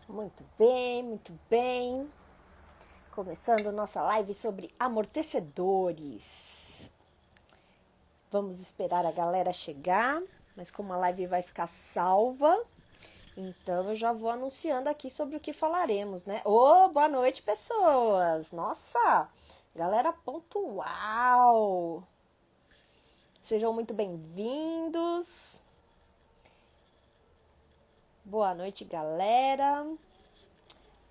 Muito bem, muito bem. Começando nossa live sobre amortecedores. Vamos esperar a galera chegar, mas como a live vai ficar salva, então eu já vou anunciando aqui sobre o que falaremos, né? Ô, boa noite, pessoas! Nossa, galera pontual! Sejam muito bem-vindos. Boa noite, galera.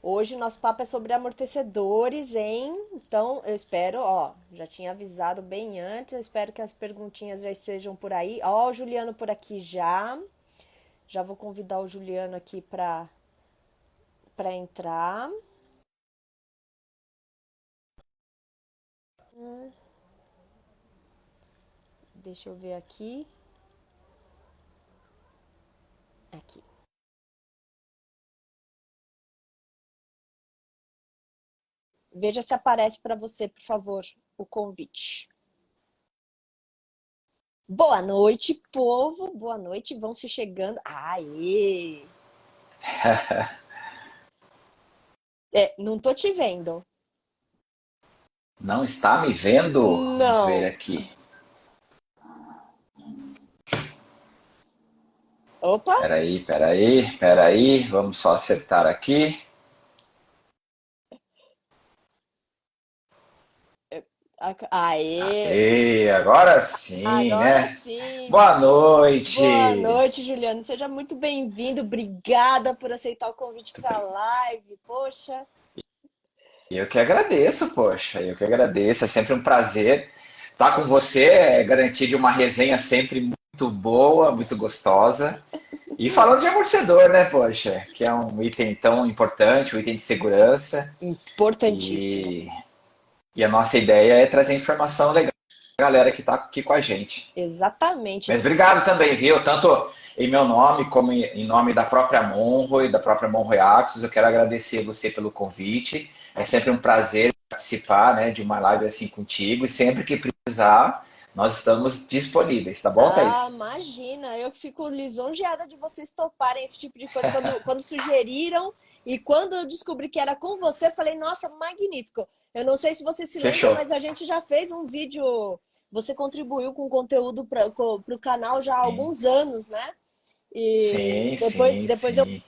Hoje o nosso papo é sobre amortecedores, hein? Então, eu espero, ó, já tinha avisado bem antes, eu espero que as perguntinhas já estejam por aí. Ó, o Juliano por aqui já. Já vou convidar o Juliano aqui para entrar. Deixa eu ver aqui. Aqui. Veja se aparece para você, por favor, o convite. Boa noite, povo. Boa noite. Vão se chegando. Aê! Não tô te vendo. Não está me vendo? Vamos ver Não. aqui. Opa! Peraí. Vamos só acertar aqui. Aê! Aê, agora sim, Agora né? sim. Boa Boa noite. noite, Juliano. Seja muito bem-vindo. Obrigada por aceitar o convite para a live. Poxa, Eu que agradeço, poxa. Eu que agradeço. É sempre um prazer estar com você. É garantir de uma resenha sempre muito boa, muito gostosa. E falando de amortecedor, né, poxa? Que é um item tão importante, um item de segurança. importantíssimo. E E a nossa ideia é trazer informação legal para a galera que está aqui com a gente. Exatamente. Mas obrigado também, viu? Tanto em meu nome como em nome da própria Monroe, da própria Monroe Axis, eu quero agradecer você pelo convite. É sempre um prazer participar, né, de uma live assim contigo e sempre que precisar, nós estamos disponíveis, tá bom, Ah, Thaís? imagina, eu fico lisonjeada de vocês toparem esse tipo de coisa. Quando sugeriram e quando eu descobri que era com você, falei, nossa, magnífico. Eu não sei se você se lembra, Fechou. mas a gente já fez um vídeo. Você contribuiu com conteúdo para o canal já há Sim, alguns anos, né? E sim, depois, sim, depois eu. sim.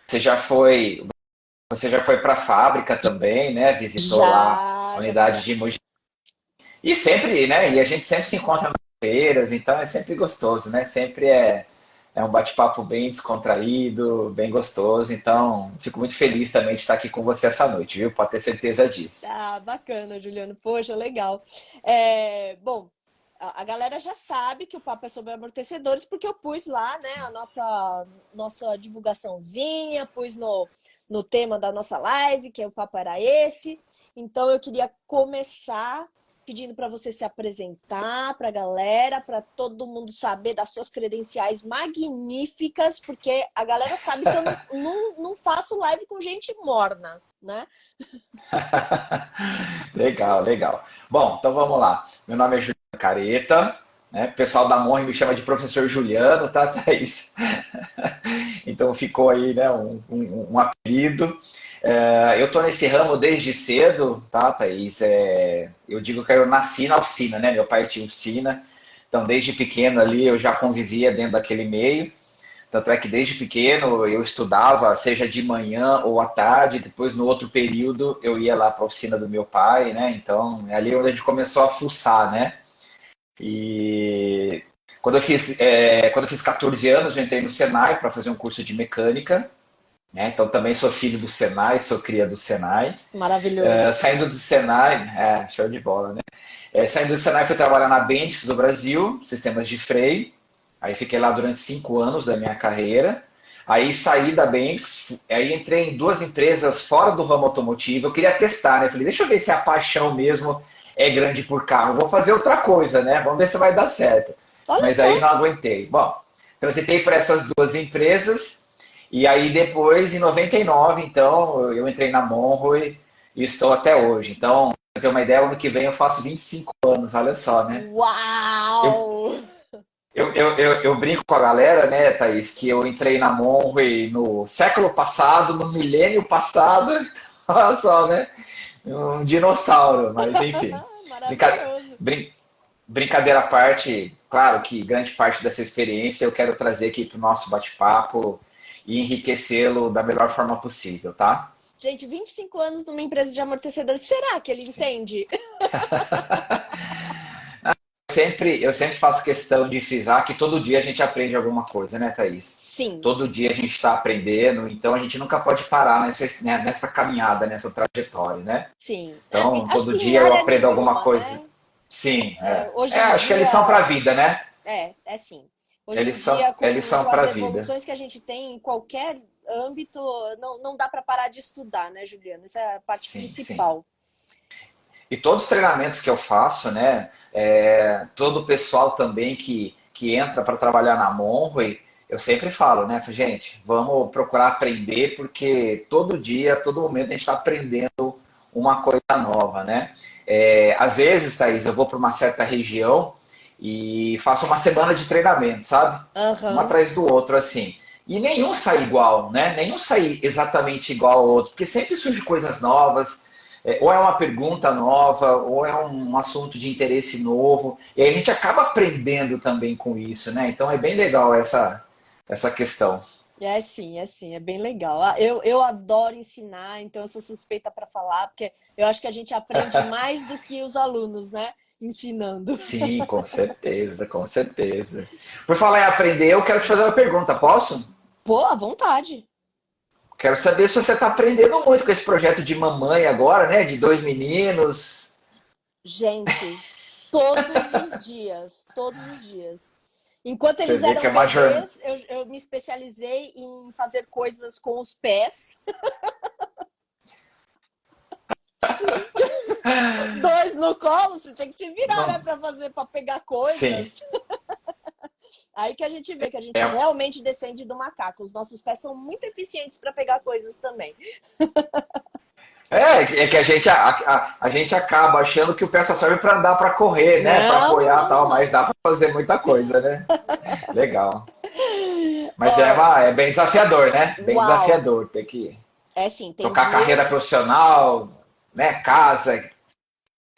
Você já foi, você já foi para a fábrica também, né? Visitou lá a Já unidade de Mogi. E sempre, né? E a gente sempre se encontra nas feiras, então é sempre gostoso, né? Sempre é um bate-papo bem descontraído, bem gostoso. Então, fico muito feliz também de estar aqui com você essa noite, viu? Pode ter certeza disso. Ah, bacana, Juliano. Poxa, legal. Bom, a galera já sabe que o papo é sobre amortecedores, porque eu pus lá, né, a nossa divulgaçãozinha, pus no tema da nossa live, que o papo era esse. Então, eu queria começar pedindo para você se apresentar para a galera, para todo mundo saber das suas credenciais magníficas, porque a galera sabe que eu não faço live com gente morna, né? Legal, legal. Bom, então vamos lá. Meu nome é Juliano Careta, né? O pessoal da Morre me chama de professor Juliano, tá, Thaís? Então ficou aí, né, um apelido. Eu estou nesse ramo desde cedo, tá, Thaís? Eu digo que eu nasci na oficina, né? Meu pai tinha oficina, então desde pequeno ali eu já convivia dentro daquele meio. Tanto é que desde pequeno eu estudava, seja de manhã ou à tarde, depois no outro período eu ia lá para a oficina do meu pai, né? Então é ali onde a gente começou a fuçar, né? E quando eu fiz 14 anos, eu entrei no Senai para fazer um curso de mecânica, né? Então também sou filho do Senai, sou cria do Senai. Maravilhoso. Saindo do Senai, show de bola, né? Saindo do Senai, fui trabalhar na Bendix do Brasil, sistemas de freio. Aí fiquei lá durante 5 anos da minha carreira. Aí saí da Bendix, aí entrei em duas empresas fora do ramo automotivo. Eu queria testar, né? Falei, deixa eu ver se a paixão mesmo é grande por carro. Vou fazer outra coisa, né? Vamos ver se vai dar certo. Olha Mas só. aí não aguentei. Bom, transitei por essas duas empresas e aí depois, em 99, então, eu entrei na Monroe e estou até hoje. Então, pra ter uma ideia, ano que vem eu faço 25 anos, olha só, né? Eu, Uau! Eu brinco com a galera, né, Thaís, que eu entrei na Monway no século passado, no milênio passado, olha só, né? Um dinossauro, mas enfim. Brinca- Maravilhoso. brin- Brincadeira à parte, claro que grande parte dessa experiência eu quero trazer aqui para o nosso bate-papo e enriquecê-lo da melhor forma possível, tá? Gente, 25 anos numa empresa de amortecedores, será que ele entende? Eu sempre faço questão de frisar que todo dia a gente aprende alguma coisa, né, Thaís? Sim, Todo dia a gente está aprendendo, então a gente nunca pode parar nessa caminhada, nessa trajetória, né? sim. Então, Acho todo que em dia eu área aprendo alguma nenhuma, coisa. né? Sim, Hoje em acho que eles são para a dia, vida, né? é sim. Hoje em dia, Eles são com as para a vida. evoluções que a gente tem em qualquer âmbito, não dá para parar de estudar, né, Juliana? Essa é a parte Sim, sim. principal. E todos os treinamentos que eu faço, né? Todo o pessoal também que entra para trabalhar na Monway, eu sempre falo, né? Gente, vamos procurar aprender, porque todo dia, todo momento a gente está aprendendo uma coisa nova, né? Às vezes, Thaís, eu vou para uma certa região e faço uma semana de treinamento, sabe? Um Aham. atrás do outro, assim. E nenhum sai igual, né? Nenhum sai exatamente igual ao outro, porque sempre surgem coisas novas, ou é uma pergunta nova, ou é um assunto de interesse novo, e aí a gente acaba aprendendo também com isso, né? Então é bem legal essa questão. É sim, é bem legal. Eu adoro ensinar, então eu sou suspeita para falar, porque eu acho que a gente aprende mais do que os alunos, né? Ensinando. Sim, com certeza, com certeza. Por falar em aprender, eu quero te fazer uma pergunta, posso? Pô, à vontade. Quero saber se você está aprendendo muito com esse projeto de mamãe agora, né? De dois meninos. Gente, todos os dias, todos os dias. Enquanto Você eles vê que é eram uma jornada. bebês, eu me especializei em fazer coisas com os pés. Dois no colo, você tem que se virar, né, Não. para fazer, para pegar Sim. coisas. Aí que a gente vê que a gente É, realmente descende do macaco. Os nossos pés são muito eficientes para pegar coisas também. É que a gente acaba achando que o peça serve para andar, para correr, né? Para Não, não, apoiar e não, não, tal, mas não. dá para fazer muita coisa, né? Legal. Mas Ó, é bem desafiador, né? Bem uau. desafiador ter que É assim, tocar carreira profissional, né? Casa,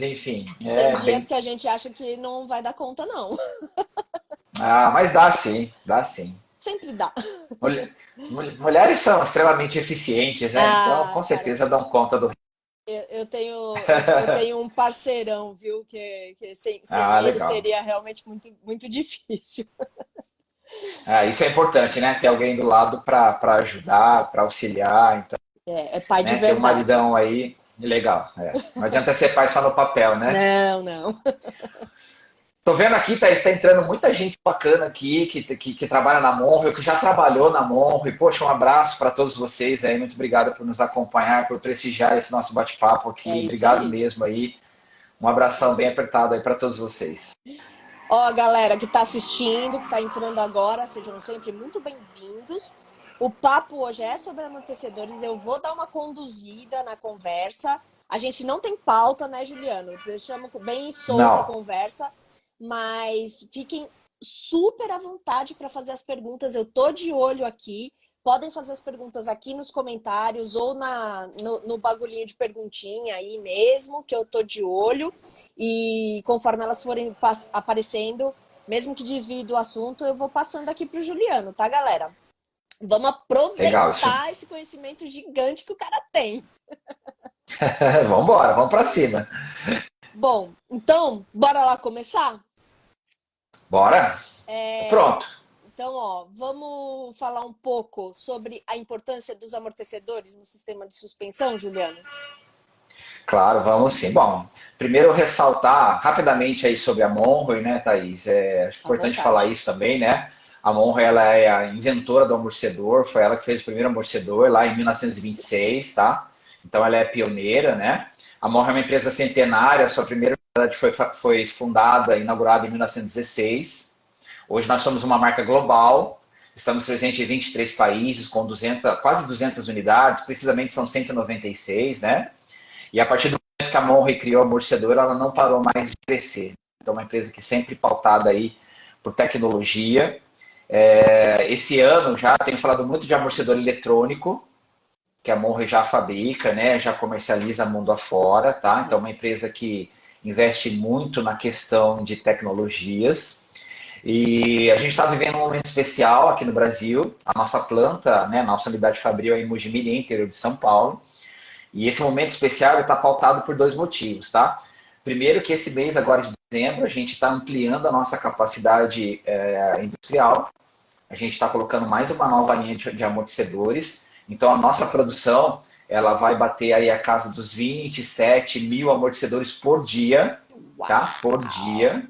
enfim. tem É dias bem. que a gente acha que não vai dar conta, não. Ah, mas dá sim, dá sim. Sempre dá. Mulher- Mulheres são extremamente eficientes, né? Então, com Ah, cara, certeza dão conta do. eu tenho um parceirão, viu? Que sem Ah, ele legal. seria realmente muito, muito difícil. Ah, isso é importante, né? Ter alguém do lado para ajudar, para auxiliar. Então, É pai de né? Ter um verdade. maridão aí, legal. Não adianta ser pai só no papel, né? Não, não. Tô vendo aqui, tá, está entrando muita gente bacana aqui que trabalha na Monro, que já trabalhou na Monro. E, poxa, um abraço para todos vocês aí. Muito obrigado por nos acompanhar, por prestigiar esse nosso bate-papo É aqui. isso Obrigado aí. mesmo aí. Um abração bem apertado aí para todos vocês. Ó, galera que está assistindo, que está entrando agora, sejam sempre muito bem-vindos. O papo hoje é sobre amortecedores. Eu vou dar uma conduzida na conversa. A gente não tem pauta, né, Juliano? Deixamos bem solta a Não, conversa, mas fiquem super à vontade para fazer as perguntas. Eu tô de olho aqui. Podem fazer as perguntas aqui nos comentários ou no bagulhinho de perguntinha aí mesmo, que eu tô de olho. E conforme elas forem aparecendo, mesmo que desvie do assunto, eu vou passando aqui para o Juliano, tá, galera? Vamos legal isso. aproveitar esse conhecimento gigante que o cara tem. Vamos embora, vamos para cima. Bom, então, bora lá começar? Bora? É, Pronto. então, ó, vamos falar um pouco sobre a importância dos amortecedores no sistema de suspensão, Juliano? Claro, vamos sim. Bom, primeiro ressaltar rapidamente aí sobre a Monroe, né, Thaís? Acho À importante falar vontade. isso também, né? A Monroe, ela é a inventora do amortecedor, foi ela que fez o primeiro amortecedor lá em 1926, tá? Então ela é pioneira, né? A Monroe é uma empresa centenária, sua primeira unidade foi fundada, inaugurada em 1916. Hoje nós somos uma marca global, estamos presentes em 23 países, com 200, quase 200 unidades, precisamente são 196, né? E a partir do momento que a Monre criou a amortecedora, ela não parou mais de crescer. Então, é uma empresa que sempre pautada aí por tecnologia. Esse ano já tenho falado muito de amortecedor eletrônico, que a Monre já fabrica, né? Já comercializa mundo afora, tá? Então, é uma empresa que investe muito na questão de tecnologias. E a gente está vivendo um momento especial aqui no Brasil. A nossa planta, né, nossa unidade fabril é em Mojimirim, interior de São Paulo. E esse momento especial está pautado por dois motivos, tá? Primeiro que esse mês, agora de dezembro, a gente está ampliando a nossa capacidade industrial. A gente está colocando mais uma nova linha de amortecedores. Então, a nossa produção ela vai bater aí a casa dos 27 mil amortecedores por dia, tá? Por dia,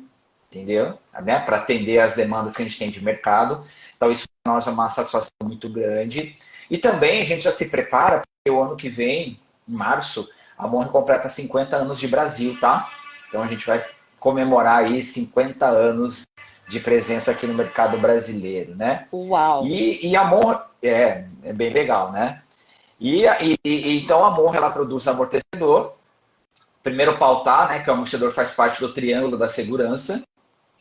entendeu? Né? Para atender as demandas que a gente tem de mercado. Então, isso para nós é uma satisfação muito grande. E também a gente já se prepara, porque o ano que vem, em março, a Monre completa 50 anos de Brasil, tá? Então, a gente vai comemorar aí 50 anos de presença aqui no mercado brasileiro, né? Uau! E a Monre é bem legal, né? Então a Monre ela produz amortecedor. Primeiro pautar, né? Que o amortecedor faz parte do triângulo da segurança,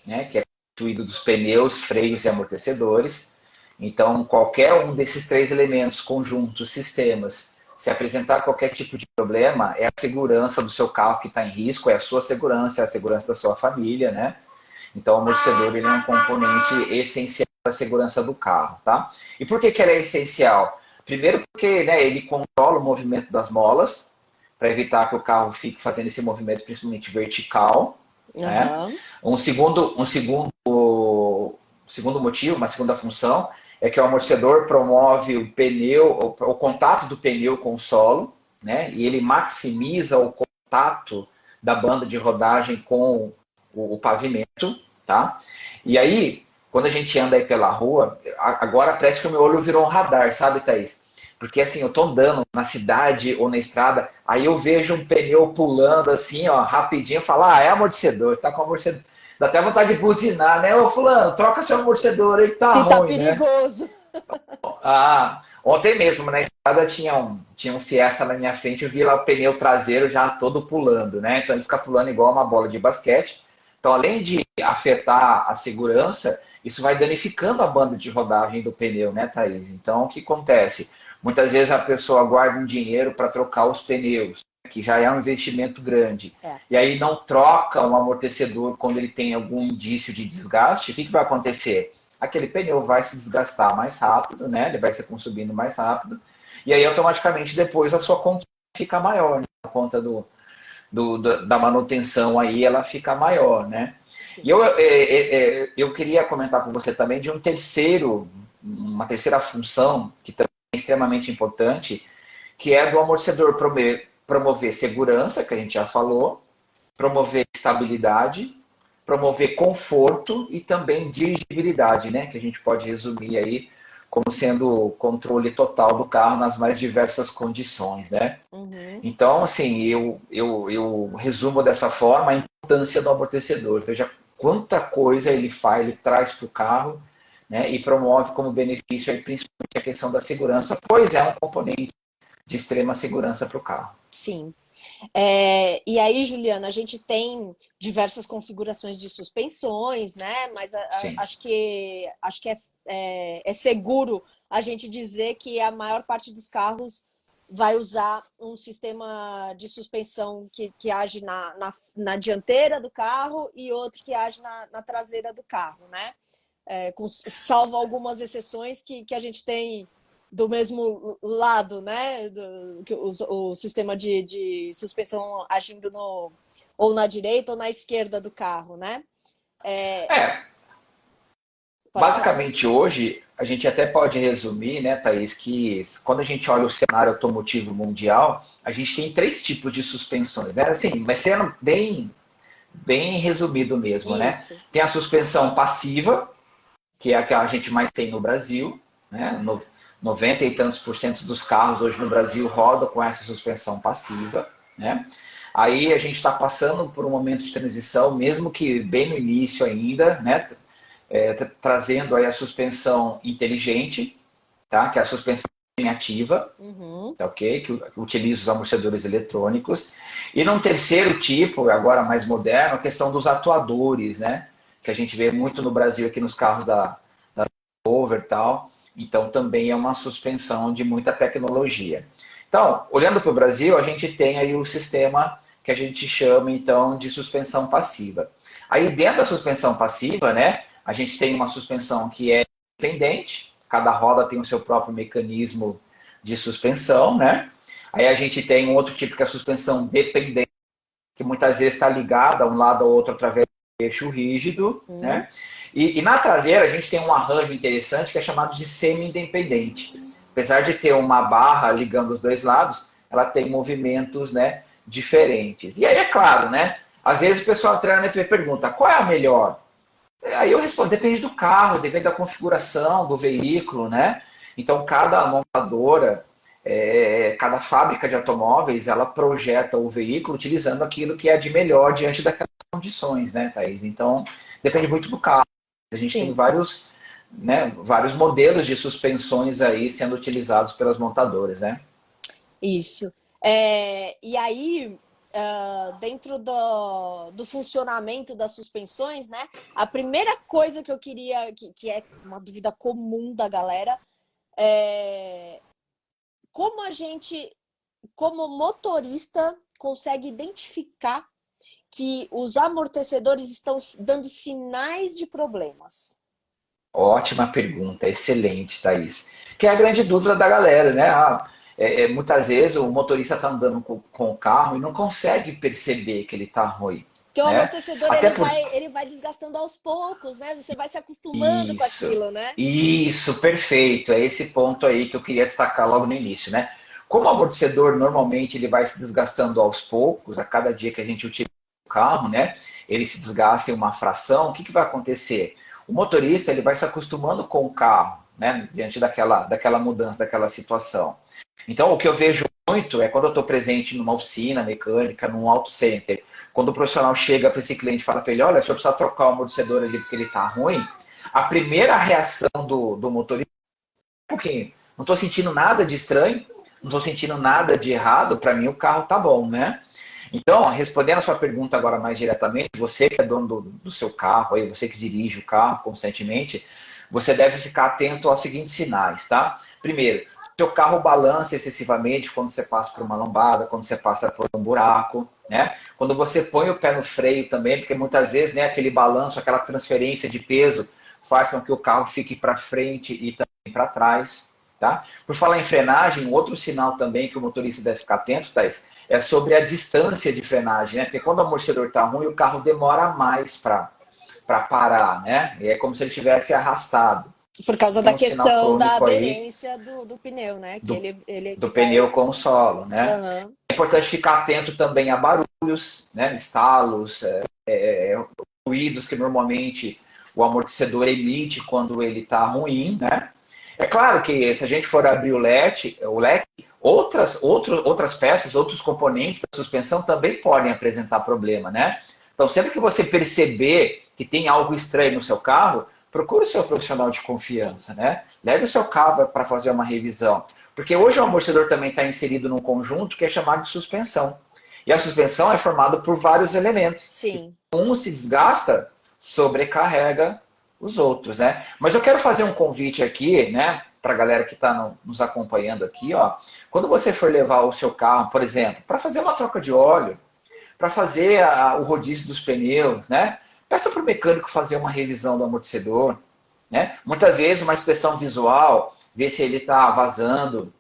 né? Que é constituído dos pneus, freios e amortecedores. Então qualquer um desses três elementos, conjuntos, sistemas, se apresentar qualquer tipo de problema, é a segurança do seu carro que está em risco, é a sua segurança, é a segurança da sua família, né? Então, o amortecedor ele é um componente essencial para a segurança do carro, tá? E por que ele é essencial? Primeiro porque, né, ele controla o movimento das molas, para evitar que o carro fique fazendo esse movimento principalmente vertical, né? Uhum. Segundo motivo, uma segunda função, é que o amortecedor promove o contato do pneu com o solo, né? E ele maximiza o contato da banda de rodagem com o pavimento, tá? E aí, quando a gente anda aí pela rua, agora parece que o meu olho virou um radar, sabe, Thaís? Porque assim, eu tô andando na cidade ou na estrada, aí eu vejo um pneu pulando assim, ó, rapidinho, eu falo, é amortecedor, tá com amortecedor. Dá até vontade de buzinar, né? Ô, fulano, troca seu amortecedor aí que tá E tá ruim, né? perigoso. Ontem mesmo, na estrada, tinha um Fiesta na minha frente, eu vi lá o pneu traseiro já todo pulando, né? Então ele fica pulando igual uma bola de basquete. Então, além de afetar a segurança, isso vai danificando a banda de rodagem do pneu, né, Thaís? Então, o que acontece? Muitas vezes a pessoa guarda um dinheiro para trocar os pneus, que já é um investimento grande, É. e aí não troca um amortecedor quando ele tem algum indício de desgaste, o que vai acontecer? Aquele pneu vai se desgastar mais rápido, né? Ele vai ser consumindo mais rápido, e aí automaticamente depois a sua conta fica maior, né? A conta da manutenção aí ela fica maior, né? Sim. E eu queria comentar com você também de uma terceira função que também é extremamente importante, que é do amortecedor promover segurança, que a gente já falou, promover estabilidade, promover conforto e também dirigibilidade, né? Que a gente pode resumir aí como sendo o controle total do carro nas mais diversas condições, né? Uhum. Então, assim, eu resumo dessa forma a importância do amortecedor. Veja quanta coisa ele faz, ele traz para o carro, né, e promove como benefício, aí, principalmente a questão da segurança, pois é um componente de extrema segurança para o carro. Sim. E aí, Juliana, a gente tem diversas configurações de suspensões, né? Mas Sim. acho que é seguro a gente dizer que a maior parte dos carros vai usar um sistema de suspensão que age na dianteira do carro e outro que age na traseira do carro, né? Salvo algumas exceções que a gente tem do mesmo lado, né? O sistema de suspensão agindo ou na direita ou na esquerda do carro, né? É, Pode falar. basicamente hoje a gente até pode resumir, né, Thaís, que quando a gente olha o cenário automotivo mundial, a gente tem três tipos de suspensões, né? Assim, vai sendo bem resumido mesmo, né? Isso. Tem a suspensão passiva, que é a que a gente mais tem no Brasil, né? 90 e tantos por cento dos carros hoje no Brasil rodam com essa suspensão passiva, né? Aí a gente está passando por um momento de transição, mesmo que bem no início ainda, né? Trazendo aí a suspensão inteligente, tá? Que é a suspensão ativa, Uhum. tá ok? Que utiliza os amortecedores eletrônicos. E num terceiro tipo, agora mais moderno, a questão dos atuadores, né? que a gente vê muito no Brasil aqui nos carros da Rover e tal. Então também é uma suspensão de muita tecnologia. Então, olhando para o Brasil, a gente tem aí o sistema que a gente chama então de suspensão passiva. Aí dentro da suspensão passiva, né, a gente tem uma suspensão que é independente, cada roda tem o seu próprio mecanismo de suspensão, né? Aí a gente tem um outro tipo que é a suspensão dependente, que muitas vezes está ligada a um lado ou outro através do eixo rígido, né? E na traseira a gente tem um arranjo interessante que é chamado de semi-independente. Apesar de ter uma barra ligando os dois lados, ela tem movimentos, né, diferentes. E aí é claro, né? Às vezes o pessoal treinamento me pergunta, qual é a melhor? Aí eu respondo, depende do carro, depende da configuração do veículo, né? Então cada montadora, cada fábrica de automóveis, ela projeta o veículo utilizando aquilo que é de melhor diante daquelas condições, né, Thaís? Então depende muito do carro. A gente tem vários, né, vários modelos de suspensões aí sendo utilizados pelas montadoras, né? Isso. E aí, dentro do funcionamento das suspensões, né? A primeira coisa que eu queria, que é uma dúvida comum da galera, é como a gente, como motorista, consegue identificar que os amortecedores estão dando sinais de problemas? Ótima pergunta, excelente, Thaís. Que é a grande dúvida da galera, né? Muitas vezes o motorista está andando com o carro e não consegue perceber que ele está ruim. Porque o Né? amortecedor Até ele vai desgastando aos poucos, né? Você vai se acostumando com Isso, aquilo, né? isso, perfeito. É esse ponto aí que eu queria destacar logo no início, né? Como o amortecedor normalmente ele vai se desgastando aos poucos, a cada dia que a gente utiliza o carro, né? Ele se desgasta em uma fração, o que, que vai acontecer? O motorista ele vai se acostumando com o carro, né? Diante daquela mudança, daquela situação. Então, o que eu vejo muito é quando eu estou presente numa oficina mecânica, num auto center, quando o profissional chega para esse cliente e fala para ele, olha, o senhor precisa trocar o amortecedor ali porque ele está ruim, a primeira reação do motorista é um pouquinho, não estou sentindo nada de estranho, não estou sentindo nada de errado, para mim o carro está bom, né? Então, respondendo a sua pergunta agora mais diretamente, você que é dono do seu carro, aí, você que dirige o carro constantemente, você deve ficar atento aos seguintes sinais, tá? Primeiro, seu carro balança excessivamente quando você passa por uma lombada, quando você passa por um buraco, né? Quando você põe o pé no freio também, porque muitas vezes, né, aquele balanço, aquela transferência de peso faz com que o carro fique para frente e também para trás, tá? Por falar em frenagem, um outro sinal também que o motorista deve ficar atento, Thais, é sobre a distância de frenagem, né? Porque quando o amortecedor está ruim, o carro demora mais para parar, né? E é como se ele tivesse arrastado. Por causa Tem da um sinal questão da crônico aí aderência do pneu, né? Que do, ele do que vai. pneu com o solo, né? Uhum. É importante ficar atento também a barulhos, né? Estalos, ruídos que normalmente o amortecedor emite quando ele está ruim, né? É claro que se a gente for abrir o leque, outras peças, outros componentes da suspensão também podem apresentar problema, né? Então, sempre que você perceber que tem algo estranho no seu carro, procure o seu profissional de confiança, né? Leve o seu carro para fazer uma revisão. Porque hoje o amortecedor também está inserido num conjunto que é chamado de suspensão. E a suspensão é formada por vários elementos. Sim. Um se desgasta, sobrecarrega os outros, né? Mas eu quero fazer um convite aqui, né, para a galera que está nos acompanhando aqui, ó. Quando você for levar o seu carro, por exemplo, para fazer uma troca de óleo, para fazer o rodízio dos pneus, né? Peça para o mecânico fazer uma revisão do amortecedor, né? Muitas vezes uma inspeção visual, ver se ele está vazando,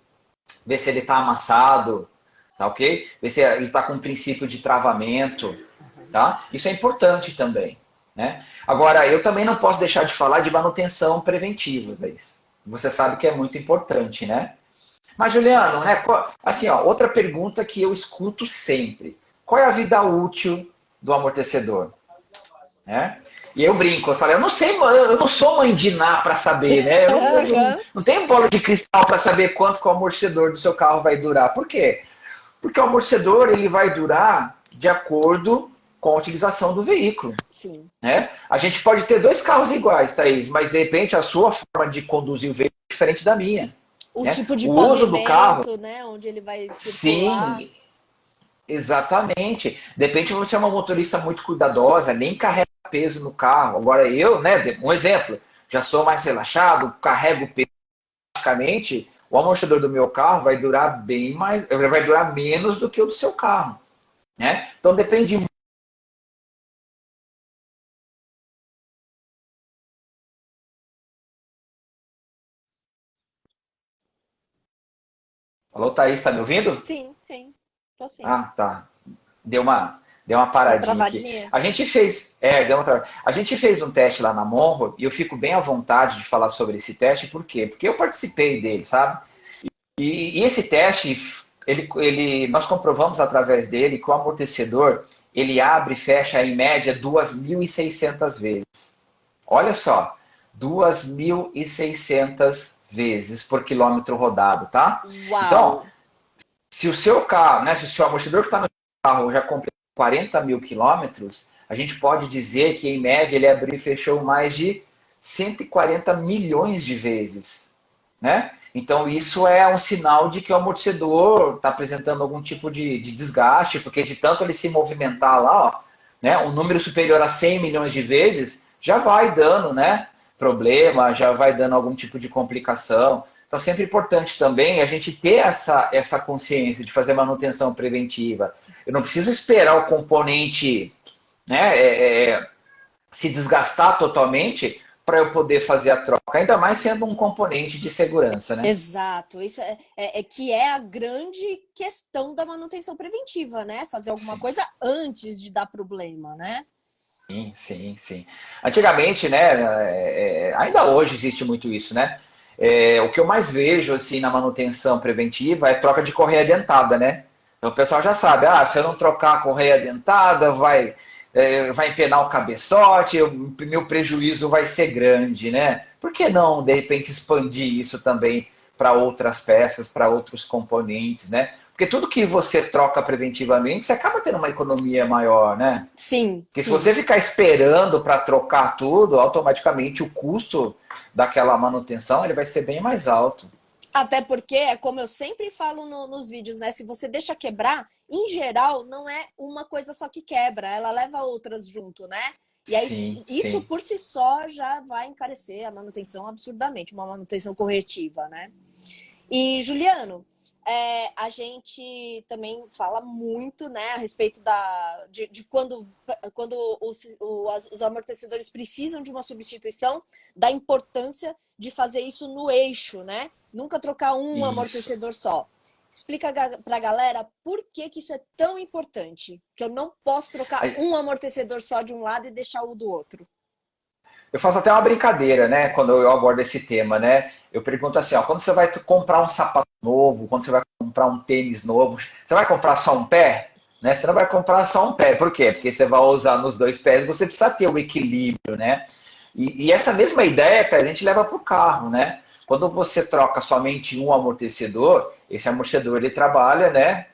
ver se ele está amassado, tá ok? Ver se ele está com um princípio de travamento, tá? Isso é importante também, né? Agora, eu também não posso deixar de falar de manutenção preventiva, Luiz. Você sabe que é muito importante, né? Mas, Juliano, né? Assim, ó, outra pergunta que eu escuto sempre. Qual é a vida útil do amortecedor? Né? E eu brinco, eu falo, eu não sei, eu não sou mãe de Ná para saber, né? Eu não tenho bola de cristal para saber quanto que o amortecedor do seu carro vai durar. Por quê? Porque o amortecedor ele vai durar de acordo com a utilização do veículo. Sim. Né? A gente pode ter dois carros iguais, Thaís, mas de repente a sua forma de conduzir o veículo é diferente da minha. O Né? tipo de O uso do carro, pavimento, né? Onde ele vai circular. sim, exatamente. De repente você é uma motorista muito cuidadosa, nem carrega peso no carro. Agora eu, né, um exemplo, já sou mais relaxado, carrego peso praticamente, o amortecedor do meu carro vai durar bem mais, vai durar menos do que o do seu carro, né? Então depende muito. Alô, Thaís, tá me ouvindo? Sim, sim. Tô sim. Ah, tá. Deu uma Uma paradinha aqui. travadinha? A gente fez, a gente fez um teste lá na Monro e eu fico bem à vontade de falar sobre esse teste, por quê? Porque eu participei dele, sabe? E esse teste, nós comprovamos através dele que o amortecedor ele abre e fecha em média 2.600 vezes. Olha só, 2.600 vezes por quilômetro rodado, tá? Então, Uau! se o seu carro, né, se o seu amortecedor que está no carro já completou 40 mil quilômetros, a gente pode dizer que, em média, ele abriu e fechou mais de 140 milhões de vezes, né? Então, isso é um sinal de que o amortecedor está apresentando algum tipo de desgaste, porque de tanto ele se movimentar lá, ó, né, um número superior a 100 milhões de vezes, já vai dando, né, problema, já vai dando algum tipo de complicação. Então, sempre importante também a gente ter essa consciência de fazer manutenção preventiva. Eu não preciso esperar o componente, né, se desgastar totalmente para eu poder fazer a troca, ainda mais sendo um componente de segurança, né? Exato, isso é que é a grande questão da manutenção preventiva, né? Fazer alguma Sim, coisa antes de dar problema, né? sim, sim, sim. Antigamente, né, ainda hoje existe muito isso, né? O que eu mais vejo assim na manutenção preventiva é troca de correia dentada, né? Então o pessoal já sabe, se eu não trocar a correia dentada, vai empenar o cabeçote, meu prejuízo vai ser grande, né? Por que não, de repente, expandir isso também para outras peças, para outros componentes, né? Porque tudo que você troca preventivamente, você acaba tendo uma economia maior, né? Sim, Porque se sim. você ficar esperando para trocar tudo, automaticamente o custo daquela manutenção ele vai ser bem mais alto. Até porque, é como eu sempre falo nos vídeos, né? Se você deixa quebrar, em geral, não é uma coisa só que quebra, ela leva outras junto, né? E aí, Sim, isso sim. por si só já vai encarecer a manutenção absurdamente, uma manutenção corretiva, né? E, Juliano, a gente também fala muito, né, a respeito de quando os amortecedores precisam de uma substituição, da importância de fazer isso no eixo, né? Nunca trocar um Isso. amortecedor só. Explica para a galera por que isso é tão importante, que eu não posso trocar um amortecedor só de um lado e deixar o do outro. Eu faço até uma brincadeira, né, quando eu abordo esse tema, né? Eu pergunto assim, ó, quando você vai comprar um sapato novo, quando você vai comprar um tênis novo, você vai comprar só um pé? Né? Você não vai comprar só um pé. Por quê? Porque você vai usar nos dois pés, você precisa ter o equilíbrio, né? E essa mesma ideia, a gente leva para o carro, né? Quando você troca somente um amortecedor, esse amortecedor ele trabalha, né?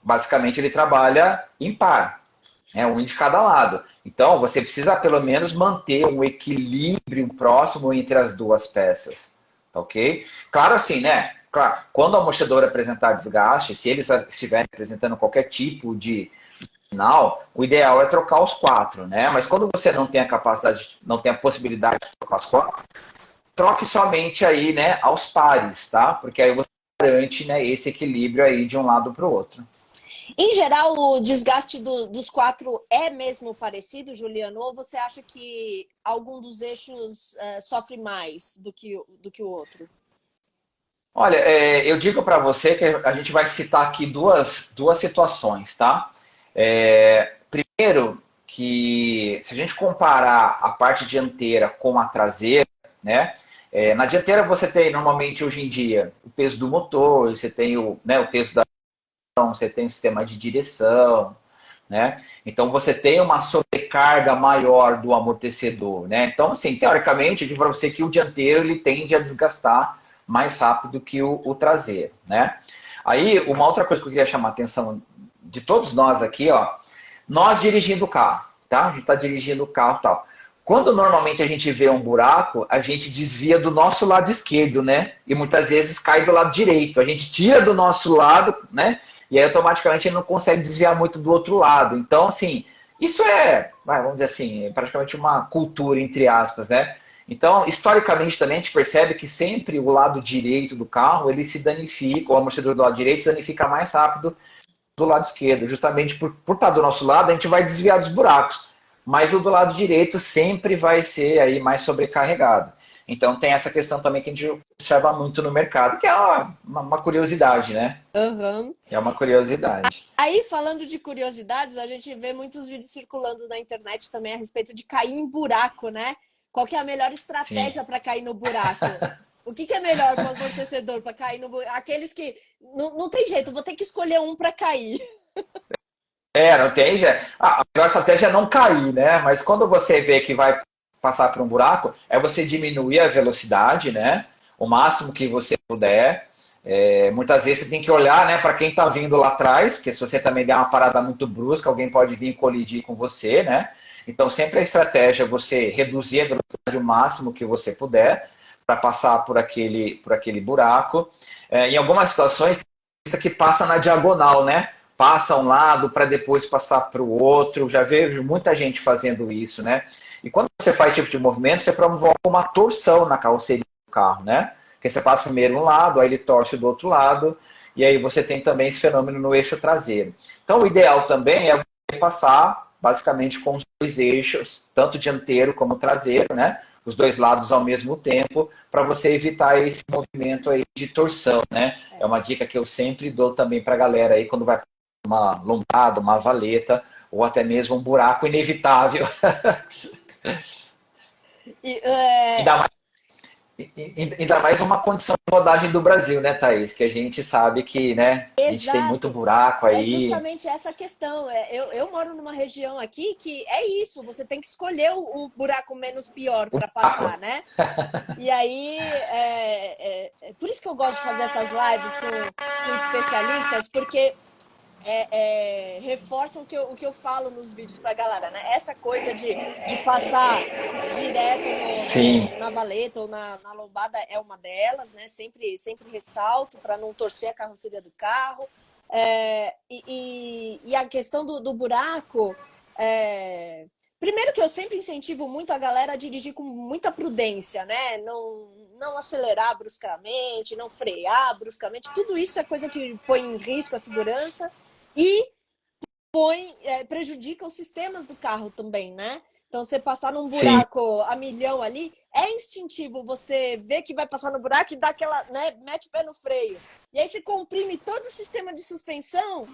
Basicamente ele trabalha em par, né? Um de cada lado. Então, você precisa pelo menos manter um equilíbrio próximo entre as duas peças, ok? Claro assim, né? Claro, quando o amortecedor apresentar desgaste, se eles estiverem apresentando qualquer tipo de sinal, o ideal é trocar os quatro, né? Mas quando você não tem a capacidade, não tem a possibilidade de trocar os quatro, troque somente aí, né, aos pares, tá? Porque aí você garante, né, esse equilíbrio aí de um lado para o outro. Em geral, o desgaste dos quatro é mesmo parecido, Juliano? Ou você acha que algum dos eixos sofre mais do que o outro? Olha, eu digo para você que a gente vai citar aqui duas situações, tá? Primeiro, que se a gente comparar a parte dianteira com a traseira, né? Na dianteira você tem normalmente hoje em dia o peso do motor, você tem o peso da você tem o sistema de direção, né? Então você tem uma sobrecarga maior do amortecedor, né? Então, assim, teoricamente, eu digo para você que o dianteiro ele tende a desgastar mais rápido que o traseiro, né? Aí, uma outra coisa que eu queria chamar a atenção de todos nós aqui, ó, nós dirigindo o carro, tá? A gente está dirigindo o carro e tal. Quando normalmente a gente vê um buraco, a gente desvia do nosso lado esquerdo, né? E muitas vezes cai do lado direito. A gente tira do nosso lado, né? E aí automaticamente a gente não consegue desviar muito do outro lado. Então, assim, Isso é, vamos dizer assim, praticamente uma cultura, entre aspas, né? Então, historicamente também a gente percebe que sempre o lado direito do carro, ele se danifica, o amortecedor do lado direito se danifica mais rápido do lado esquerdo. Justamente por estar do nosso lado, a gente vai desviar dos buracos. Mas o do lado direito sempre vai ser aí mais sobrecarregado. Então tem essa questão também que a gente observa muito no mercado, que é uma curiosidade, né? Aham. É uma curiosidade. Aí, falando de curiosidades, a gente vê muitos vídeos circulando na internet também a respeito de cair em buraco, né? Qual que é a melhor Sim. estratégia para cair no buraco? O que é melhor para o amortecedor para cair no buraco? Aqueles que não tem jeito, vou ter que escolher um para cair. Não tem. A melhor estratégia é não cair, né? Mas quando você vê que vai passar por um buraco, é você diminuir a velocidade, né? O máximo que você puder. Muitas vezes você tem que olhar, né, para quem está vindo lá atrás, porque se você também der uma parada muito brusca, alguém pode vir colidir com você, né? Então sempre a estratégia é você reduzir a velocidade o máximo que você puder para passar por aquele buraco. Em algumas situações, isso que passa na diagonal, né? Passa um lado para depois passar para o outro. Já vejo muita gente fazendo isso, né? E quando você faz esse tipo de movimento, você provoca uma torção na carroceria do carro, né? Porque você passa primeiro um lado, aí ele torce do outro lado, e aí você tem também esse fenômeno no eixo traseiro. Então o ideal também é você passar basicamente com os dois eixos, tanto dianteiro como traseiro, né? Os dois lados ao mesmo tempo, para você evitar esse movimento aí de torção, né? É uma dica que eu sempre dou também para a galera aí quando vai uma lombada, uma valeta, ou até mesmo um buraco inevitável. E, Ainda mais, ainda mais uma condição de rodagem do Brasil, né, Thaís? Que a gente sabe que, né, a gente tem muito exato. buraco É aí. justamente essa questão. Eu moro numa região aqui que é isso, você tem que escolher o buraco menos pior O para buraco. passar, né? E aí, por isso que eu gosto de fazer essas lives com especialistas, porque reforçam o que eu falo nos vídeos pra galera, né? Essa coisa de passar direto Sim. na valeta ou na lombada é uma delas, né? Sempre ressalto para não torcer a carroceria do carro. E a questão do buraco. Primeiro que eu sempre incentivo muito a galera a dirigir com muita prudência, né? Não acelerar bruscamente, não frear bruscamente. Tudo isso é coisa que põe em risco a segurança e prejudica os sistemas do carro também, né? Então, você passar num Sim. buraco a milhão ali, é instintivo você ver que vai passar no buraco e dá aquela, né, mete o pé no freio. E aí você comprime todo o sistema de suspensão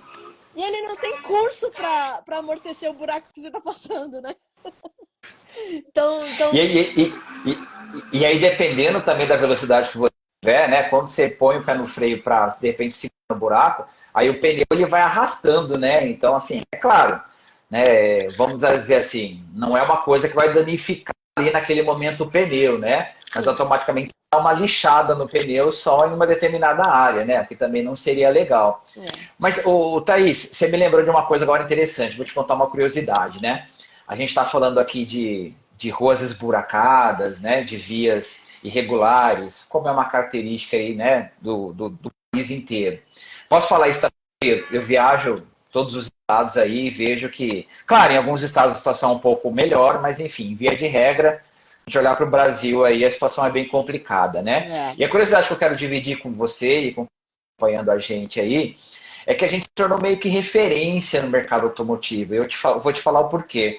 e ele não tem curso para amortecer o buraco que você está passando, né? E, Então, aí- e, e aí, dependendo também da velocidade que você tiver, né? Quando você põe o pé no freio para, de repente, segurar no buraco, aí o pneu ele vai arrastando, né? Então, assim, é claro, né? Vamos dizer assim, não é uma coisa que vai danificar ali naquele momento o pneu, né? Mas sim. automaticamente dá uma lixada no pneu só em uma determinada área, né? Que também não seria legal. É. Mas, Thaís, você me lembrou de uma coisa agora interessante, vou te contar uma curiosidade, né? A gente está falando aqui de ruas esburacadas, né? De vias irregulares, como é uma característica aí, né? Do país inteiro. Posso falar isso também? Eu viajo todos os estados aí e vejo que, claro, em alguns estados a situação é um pouco melhor, mas enfim, via de regra, a gente olhar para o Brasil aí, a situação é bem complicada, né? É. E a curiosidade que eu quero dividir com você e com acompanhando a gente aí, é que a gente se tornou meio que referência no mercado automotivo. Vou te falar o porquê.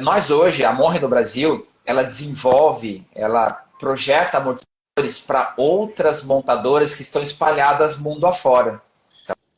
Nós hoje, a Monre no Brasil, ela desenvolve, ela projeta amortecedores para outras montadoras que estão espalhadas mundo afora,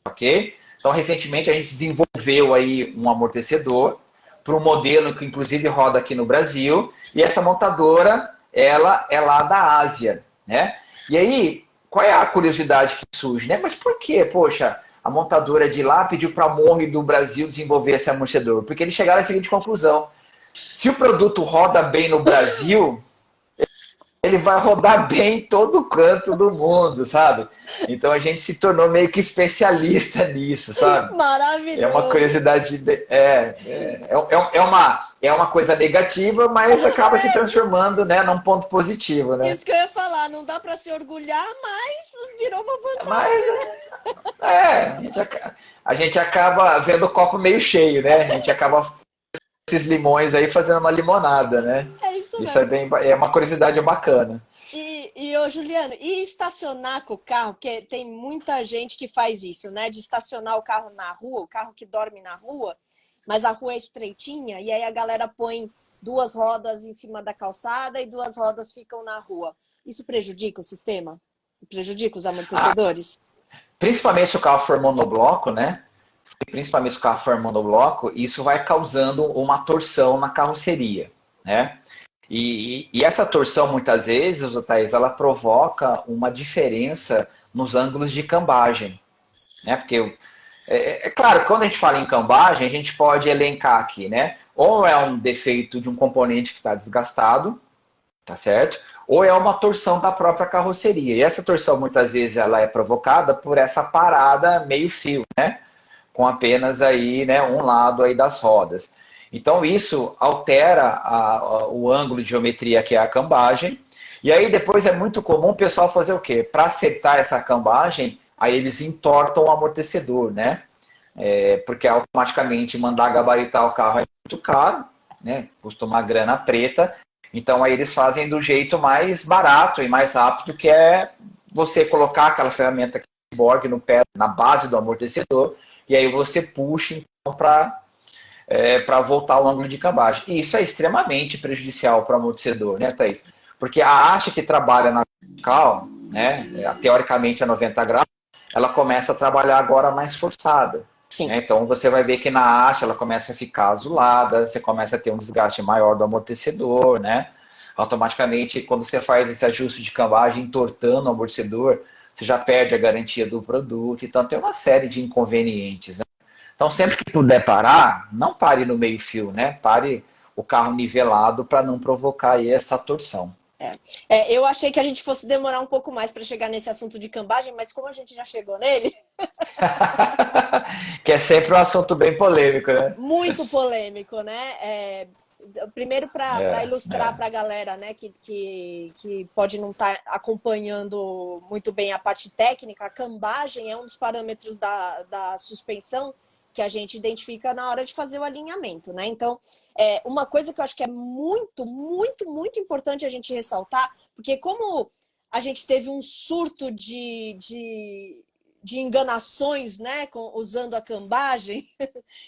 ok? Então, recentemente a gente desenvolveu aí um amortecedor para um modelo que inclusive roda aqui no Brasil, e essa montadora, ela é lá da Ásia, né? E aí, qual é a curiosidade que surge, né? Mas por que, poxa, a montadora de lá pediu para a Monre do Brasil desenvolver esse amortecedor? Porque eles chegaram à seguinte conclusão: se o produto roda bem no Brasil, ele vai rodar bem em todo canto do mundo, sabe? Então a gente se tornou meio que especialista nisso, sabe? É uma Maravilhoso. curiosidade, é uma coisa negativa, mas acaba se transformando, né, num ponto positivo, né? Isso que eu ia falar, não dá para se orgulhar, mas virou uma Mas vantagem, né? a gente acaba vendo o copo meio cheio, né? A gente acaba esses limões aí fazendo uma limonada, né? É isso Isso é mesmo. bem, é uma curiosidade bacana. Ô, Juliano, e estacionar com o carro? Porque tem muita gente que faz isso, né? De estacionar o carro na rua, o carro que dorme na rua, mas a rua é estreitinha, e aí a galera põe duas rodas em cima da calçada e duas rodas ficam na rua. Isso prejudica o sistema? Prejudica os Ah, amortecedores? principalmente se o carro for monobloco, né? Principalmente se o carro for monobloco, isso vai causando uma torção na carroceria, né? E essa torção, muitas vezes, Thaís, ela provoca uma diferença nos ângulos de cambagem, né? Porque é claro que quando a gente fala em cambagem, a gente pode elencar aqui, né? Ou é um defeito de um componente que está desgastado, tá certo? Ou é uma torção da própria carroceria. E essa torção, muitas vezes, ela é provocada por essa parada meio fio, né? Com apenas aí, né, um lado aí das rodas. Então isso altera o ângulo de geometria que é a cambagem. E aí depois é muito comum o pessoal fazer o quê? Para acertar essa cambagem, aí eles entortam o amortecedor, né? Porque automaticamente mandar gabaritar o carro é muito caro, né? Custa uma grana preta. Então aí eles fazem do jeito mais barato e mais rápido, que é você colocar aquela ferramenta Borg no pé, na base do amortecedor, e aí você puxa então para voltar o ângulo de cambagem. E isso é extremamente prejudicial para o amortecedor, né, Thaís? Porque a haste que trabalha na vertical, né, teoricamente a 90 graus, ela começa a trabalhar agora mais forçada. Sim. Né? Então você vai ver que na haste ela começa a ficar azulada, você começa a ter um desgaste maior do amortecedor, né? Automaticamente, quando você faz esse ajuste de cambagem entortando o amortecedor, você já perde a garantia do produto. Então tem uma série de inconvenientes, né? Então sempre que puder parar, não pare no meio fio, né? Pare o carro nivelado para não provocar aí essa torção. Eu achei que a gente fosse demorar um pouco mais para chegar nesse assunto de cambagem, mas como a gente já chegou nele, Que é sempre um assunto bem polêmico, né? muito polêmico, né? Primeiro, para É, ilustrar para a galera, né, que pode não estar acompanhando muito bem a parte técnica, a cambagem é um dos parâmetros da suspensão que a gente identifica na hora de fazer o alinhamento, né? Então, uma coisa que eu acho que é muito, muito, muito importante a gente ressaltar, porque como a gente teve um surto de enganações, né, usando a cambagem,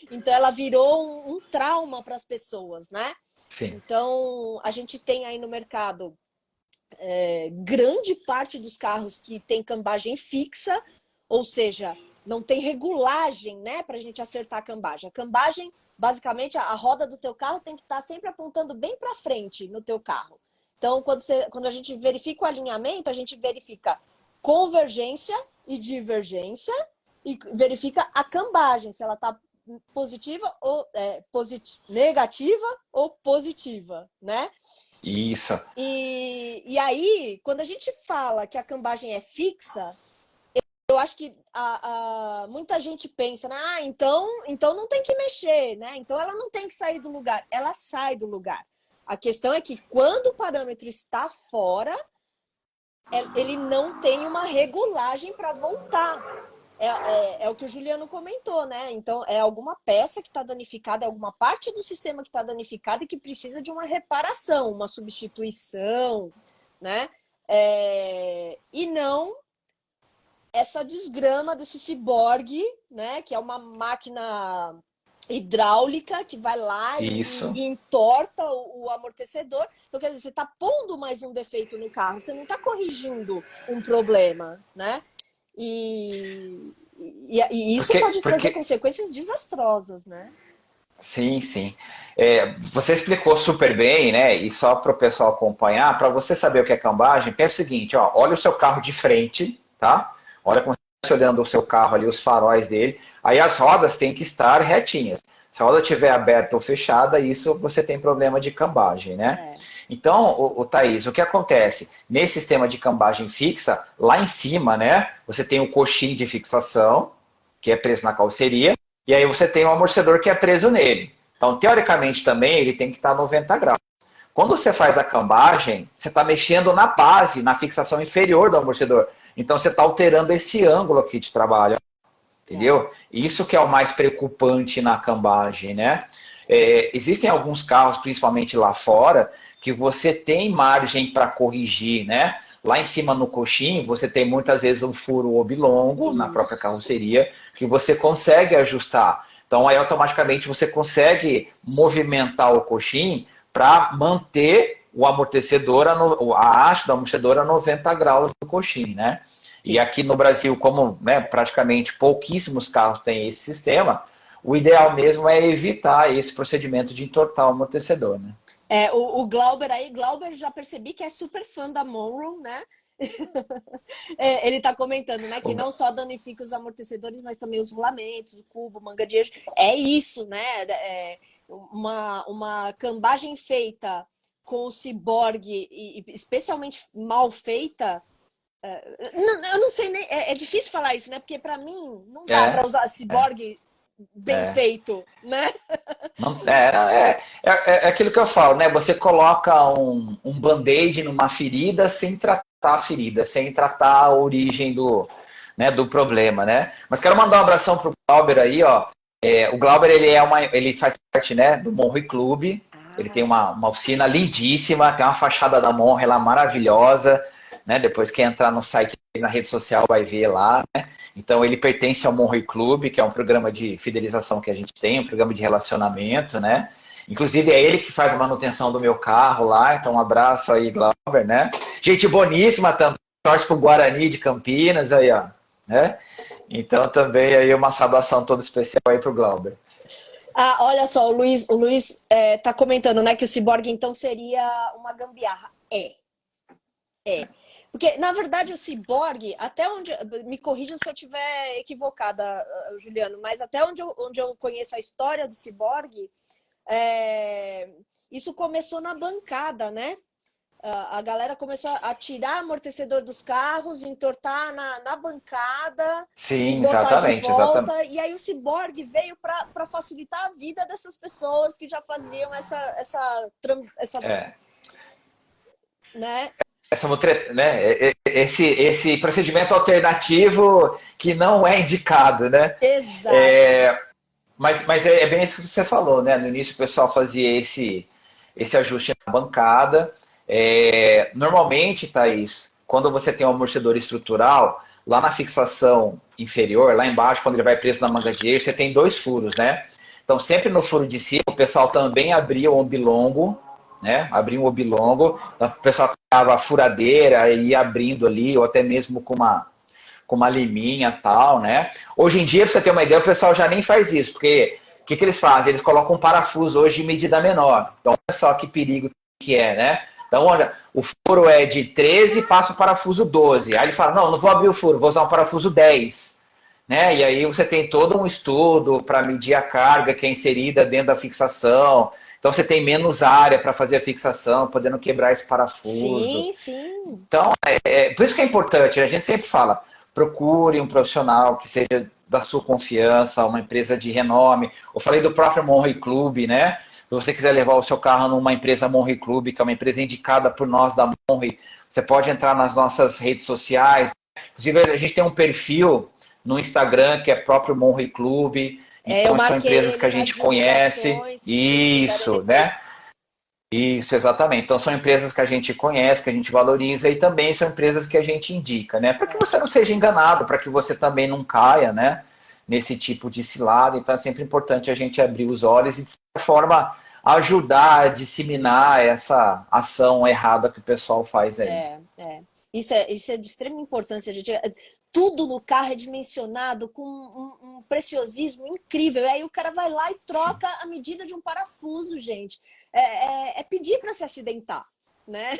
então ela virou um trauma para as pessoas, né? sim. Então, a gente tem aí no mercado grande parte dos carros que tem cambagem fixa, ou seja, não tem regulagem, né, para a gente acertar a cambagem. A cambagem, basicamente, a roda do teu carro tem que estar sempre apontando bem para frente no teu carro. Então, quando a gente verifica o alinhamento, a gente verifica convergência e divergência e verifica a cambagem, se ela está positiva ou negativa ou positiva, né? Isso. E aí, quando a gente fala que a cambagem é fixa, eu acho que muita gente pensa, né? Então não tem que mexer, né? Então ela não tem que sair do lugar. Ela sai do lugar. A questão é que quando o parâmetro está fora, ele não tem uma regulagem para voltar. É o que o Juliano comentou, né? Então, é alguma peça que está danificada, é alguma parte do sistema que está danificada e que precisa de uma reparação, uma substituição, né? E não essa desgrama desse ciborgue, né? Que é uma máquina hidráulica que vai lá Isso. e entorta o amortecedor. Então, quer dizer, você está pondo mais um defeito no carro, você não está corrigindo um problema, né? E isso pode trazer Porque consequências desastrosas, né? sim, sim. Você explicou super bem, né? E só para o pessoal acompanhar, para você saber o que é cambagem, pensa o seguinte, ó, olha o seu carro de frente, tá? Olha como você está olhando o seu carro ali, os faróis dele. Aí as rodas têm que estar retinhas. Se a roda estiver aberta ou fechada, isso você tem problema de cambagem, né? É, Então, o Thaís, o que acontece? Nesse sistema de cambagem fixa, lá em cima, né? Você tem o coxim de fixação, que é preso na calceria, e aí você tem o amortecedor que é preso nele. Então, teoricamente também, ele tem que estar a 90 graus. Quando você faz a cambagem, você está mexendo na base, na fixação inferior do amortecedor. Então, você está alterando esse ângulo aqui de trabalho. é. Entendeu? Isso que é o mais preocupante na cambagem, né? Existem alguns carros, principalmente lá fora, que você tem margem para corrigir, né? Lá em cima no coxim, você tem muitas vezes um furo oblongo na própria Isso. carroceria que você consegue ajustar. Então aí automaticamente você consegue movimentar o coxim para manter o amortecedor, a haste do amortecedor a 90 graus do coxim, né? E Sim. aqui no Brasil, como né, praticamente pouquíssimos carros têm esse sistema, o ideal mesmo é evitar esse procedimento de entortar o amortecedor, né? O Glauber aí, Glauber já percebi que é super fã da Monroe, né? Ele está comentando, né, que não só danifica os amortecedores, mas também os rolamentos, o cubo, manga de eixo. É isso, né? Uma cambagem feita com o ciborgue, e especialmente mal feita. Eu não sei nem. É difícil falar isso, né? Porque para mim não dá para É, usar é, ciborgue bem é. feito, né? Não, é aquilo que eu falo, né? Você coloca um band-aid numa ferida sem tratar a ferida, sem tratar a origem do problema, né? Mas quero mandar um abração pro Glauber aí, ó. O Glauber, ele faz parte, né, do Monroe Club. Ele tem Ah, uma oficina lindíssima, tem uma fachada da Monroe lá maravilhosa, né? Depois quem entrar no site, na rede social, vai ver lá, né? Então ele pertence ao Monroe Club, que é um programa de fidelização que a gente tem, um programa de relacionamento, né? Inclusive é ele que faz a manutenção do meu carro lá, então um abraço aí, Glauber, né? Gente boníssima também, torce pro Guarani de Campinas aí, ó, né? Então também aí uma saudação toda especial aí pro Glauber. olha só, o Luiz tá comentando, né, que o ciborgue então seria uma gambiarra. É. Porque, na verdade, o ciborgue, até onde. Me corrija se eu estiver equivocada, Juliano, mas até onde eu conheço a história do ciborgue, é, isso começou na bancada, né? A galera começou a tirar amortecedor dos carros, entortar na bancada e Sim, botar de exatamente, exatamente. volta. E aí o ciborgue veio para facilitar a vida dessas pessoas que já faziam essa É. né? Né, esse procedimento alternativo que não é indicado, né? Exato. É, mas é bem isso que você falou, né? No início o pessoal fazia esse ajuste na bancada. Normalmente, Thaís, quando você tem um amortecedor estrutural, lá na fixação inferior, lá embaixo, quando ele vai preso na manga de eixo, você tem dois furos, né? Então, sempre no furo de cima, o pessoal também abria o ombilongo, né? Abria o ombilongo, então, o pessoal pegava a furadeira e ia abrindo ali, ou até mesmo com uma liminha e tal, né? Hoje em dia, para você ter uma ideia, o pessoal já nem faz isso, porque o que eles fazem? Eles colocam um parafuso hoje de medida menor. Então, olha só que perigo que é, né? Então, olha, o furo é de 13, passa o parafuso 12. Aí ele fala, não vou abrir o furo, vou usar um parafuso 10. Né? E aí você tem todo um estudo para medir a carga que é inserida dentro da fixação. Então você tem menos área para fazer a fixação, podendo quebrar esse parafuso. Sim, sim. Então, por isso que é importante, a gente sempre fala, procure um profissional que seja da sua confiança, uma empresa de renome. Eu falei do próprio Monroe Club, né? Se você quiser levar o seu carro numa empresa Monroe Club, que é uma empresa indicada por nós da Monroe, você pode entrar nas nossas redes sociais. Inclusive, a gente tem um perfil no Instagram que é próprio Monroe Club. Eu Então, são marquei empresas que ele a nas gente conhece. divulgações, se vocês quiserem Isso, né? depois. Isso, exatamente. Então são empresas que a gente conhece, que a gente valoriza e também são empresas que a gente indica, né? Para que É, você não seja enganado, para que você também não caia, né? Nesse tipo de cilada. Então é sempre importante a gente abrir os olhos e, de certa forma, ajudar a disseminar essa ação errada que o pessoal faz aí. é. Isso é de extrema importância, gente. Tudo no carro é dimensionado com um preciosismo incrível. Aí o cara vai lá e Sim. troca a medida de um parafuso, gente. É pedir para se acidentar, né?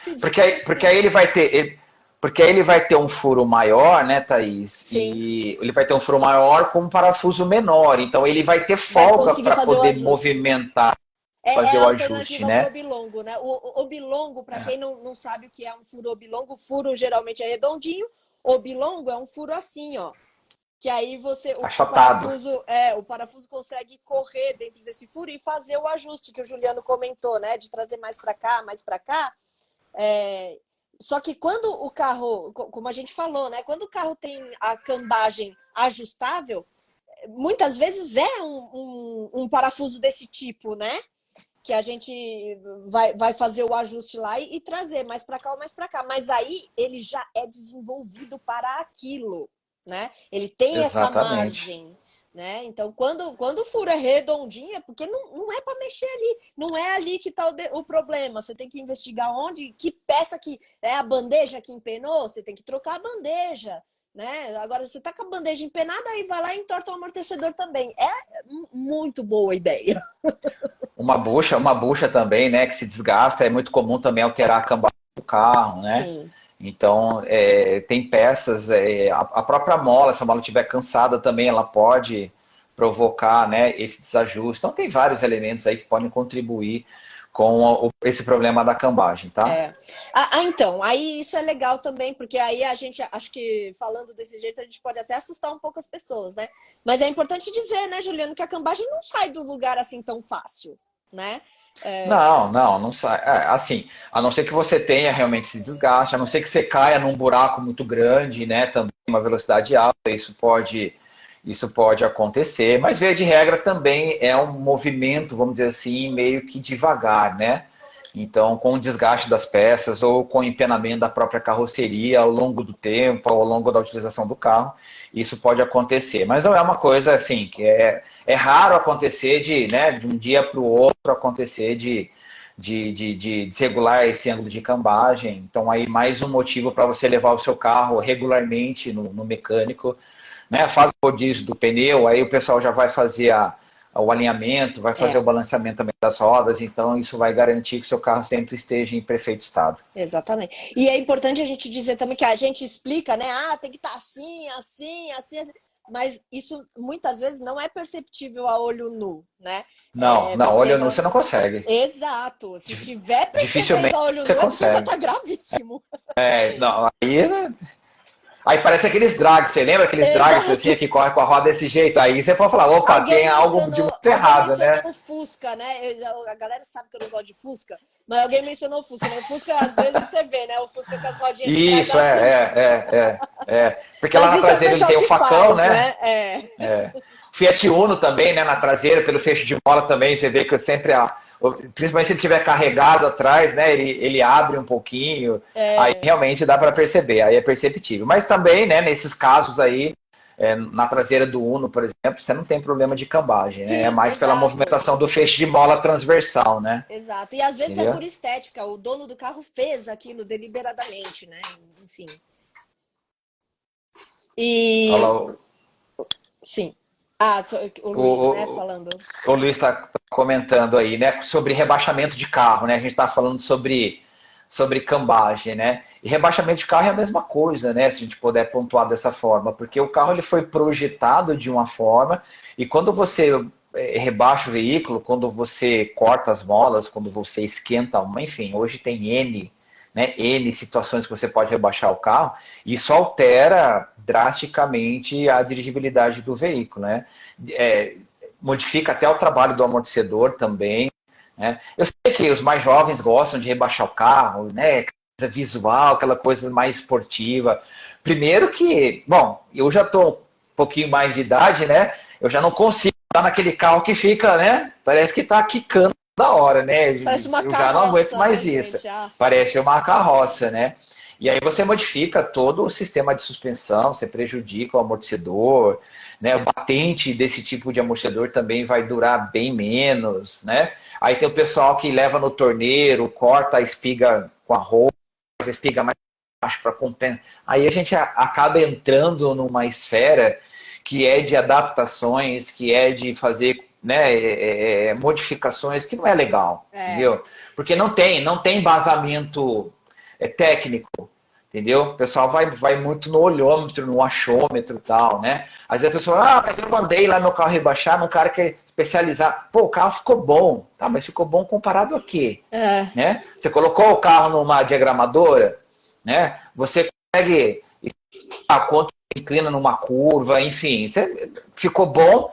Pedir Porque, para se porque aí acidentar. ele vai ter um furo maior, né, Thaís? Sim, E ele vai ter um furo maior com um parafuso menor. Então ele vai ter vai folga conseguir para fazer o poder ajuste. movimentar, É fazer a o ajuste, alternativa para o né? obilongo, né? O obilongo, para quem não sabe o que é um furo obilongo, o furo geralmente é redondinho, obilongo é um furo assim, ó. Que aí o Achatado. parafuso consegue correr dentro desse furo e fazer o ajuste que o Juliano comentou, né? De trazer mais para cá, mais para cá. É, Só que quando o carro, como a gente falou, né? Quando o carro tem a cambagem ajustável, muitas vezes é um parafuso desse tipo, né? Que a gente vai fazer o ajuste lá e trazer mais para cá ou mais para cá. Mas aí ele já é desenvolvido para aquilo, né? Ele tem essa Exatamente. margem, né? Então, quando o furo é redondinho, é porque não é para mexer ali. Não é ali que está o problema. Você tem que investigar onde, que peça que é a bandeja que empenou, você tem que trocar a bandeja. Né? Agora, você tá com a bandeja empenada, aí vai lá e entorta o amortecedor também. É muito boa ideia. Uma bucha também, né, que se desgasta, é muito comum também alterar a cambagem do carro, né? Sim. Então, tem peças, a própria mola, se a mola estiver cansada também, ela pode provocar, né, esse desajuste. Então, tem vários elementos aí que podem contribuir com esse problema da cambagem, tá? É. Então, aí isso é legal também, porque aí a gente, acho que falando desse jeito, a gente pode até assustar um pouco as pessoas, né? Mas é importante dizer, né, Juliano, que a cambagem não sai do lugar assim tão fácil, né? Não sai. Assim, a não ser que você tenha realmente esse desgaste, a não ser que você caia num buraco muito grande, né? Também uma velocidade alta, isso pode acontecer. Mas, via de regra, também é um movimento, vamos dizer assim, meio que devagar, né? Então, com o desgaste das peças ou com o empenamento da própria carroceria ao longo do tempo, ao longo da utilização do carro, isso pode acontecer. Mas não é uma coisa assim que é raro acontecer né, de um dia para o outro acontecer de desregular esse ângulo de cambagem. Então, aí mais um motivo para você levar o seu carro regularmente no mecânico, né? Faz o rodízio do pneu, aí o pessoal já vai fazer o alinhamento, vai fazer É, o balanceamento também das rodas, então isso vai garantir que o seu carro sempre esteja em perfeito estado. exatamente. E é importante a gente dizer também que a gente explica, né? Ah, tem que estar assim, assim, assim, assim. Mas isso muitas vezes não é perceptível a olho nu, né? Não, não, Você olho nu você não consegue. Exato. Se tiver percebendo Dificilmente a olho você nu, é porque já consegue. tá gravíssimo. Não, aí parece aqueles drags, você lembra aqueles drags assim Exato. que correm com a roda desse jeito? Aí você pode falar, opa, tem algo de muito Alguém errado, mencionou né? o Fusca, né? A galera sabe que eu não gosto de Fusca, mas alguém mencionou o Fusca, né? O Fusca, às vezes, você vê, né? O Fusca com as rodinhas de trás Isso, assim. Porque lá Mas na isso é o traseira ele pessoal tem o que facão, faz, né? né? É. Fiat Uno também, né, na traseira, pelo fecho de mola também, você vê que eu sempre, principalmente se ele estiver carregado atrás, né, ele abre um pouquinho, aí realmente dá para perceber, aí é perceptível. Mas também, né, nesses casos aí, na traseira do Uno, por exemplo, você não tem problema de cambagem, né, é Sim, mais pela exato. movimentação do feixe de mola transversal, né, Exato. E às vezes é entendeu? por estética. O dono do carro fez aquilo deliberadamente, né? Enfim. Olha lá, E sim. Ah, o o, Luiz, né, o, falando. o Luiz está comentando aí, né, sobre rebaixamento de carro, né, a gente está falando sobre cambagem, né? E rebaixamento de carro é a mesma coisa, né? Se a gente puder pontuar dessa forma, porque o carro ele foi projetado de uma forma e quando você rebaixa o veículo, quando você corta as molas, quando você esquenta uma, enfim, hoje tem N situações que você pode rebaixar o carro, isso altera drasticamente a dirigibilidade do veículo, né? É, modifica até o trabalho do amortecedor também, né? Eu sei que os mais jovens gostam de rebaixar o carro, né? Coisa visual, aquela coisa mais esportiva. Primeiro que, bom, eu já estou um pouquinho mais de idade, né? Eu já não consigo estar naquele carro que fica, né? Parece que está quicando da hora, né? Parece uma Eu já não aguento carroça, né, mais isso. gente? Aff. Parece uma carroça, né? E aí você modifica todo o sistema de suspensão, você prejudica o amortecedor, né? O batente desse tipo de amortecedor também vai durar bem menos, né? Aí tem o pessoal que leva no torneiro, corta a espiga com a roupa, faz a espiga mais baixo para compensar. Aí a gente acaba entrando numa esfera que é de adaptações, que é de fazer, né, modificações que não é legal, É. entendeu? Porque não tem embasamento técnico, entendeu? O pessoal vai muito no olhômetro, no achômetro e tal, né? Às vezes a pessoa, mas eu mandei lá meu carro rebaixar num cara que é especializado. Pô, o carro ficou bom, tá? Mas ficou bom comparado a quê? É. Né? Você colocou o carro numa diagramadora, né? Você consegue a quanto inclina numa curva, enfim, ficou bom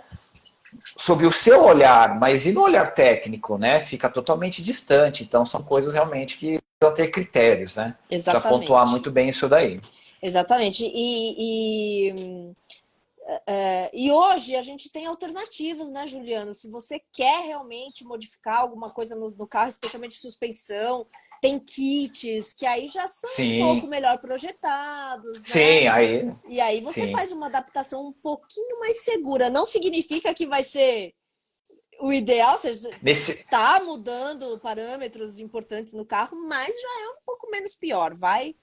sob o seu olhar, mas e no olhar técnico, né? Fica totalmente distante. Então são coisas realmente que precisam ter critérios, né? Precisa pontuar Exatamente. muito bem isso daí. Exatamente. E hoje a gente tem alternativas, né, Juliana? Se você quer realmente modificar alguma coisa no carro, especialmente suspensão, tem kits que aí já são um pouco Sim, melhor projetados, né? sim, aí, E aí você sim. faz uma adaptação um pouquinho mais segura. Não significa que vai ser o ideal, você Nesse, está mudando parâmetros importantes no carro, mas já é um pouco menos pior, vai?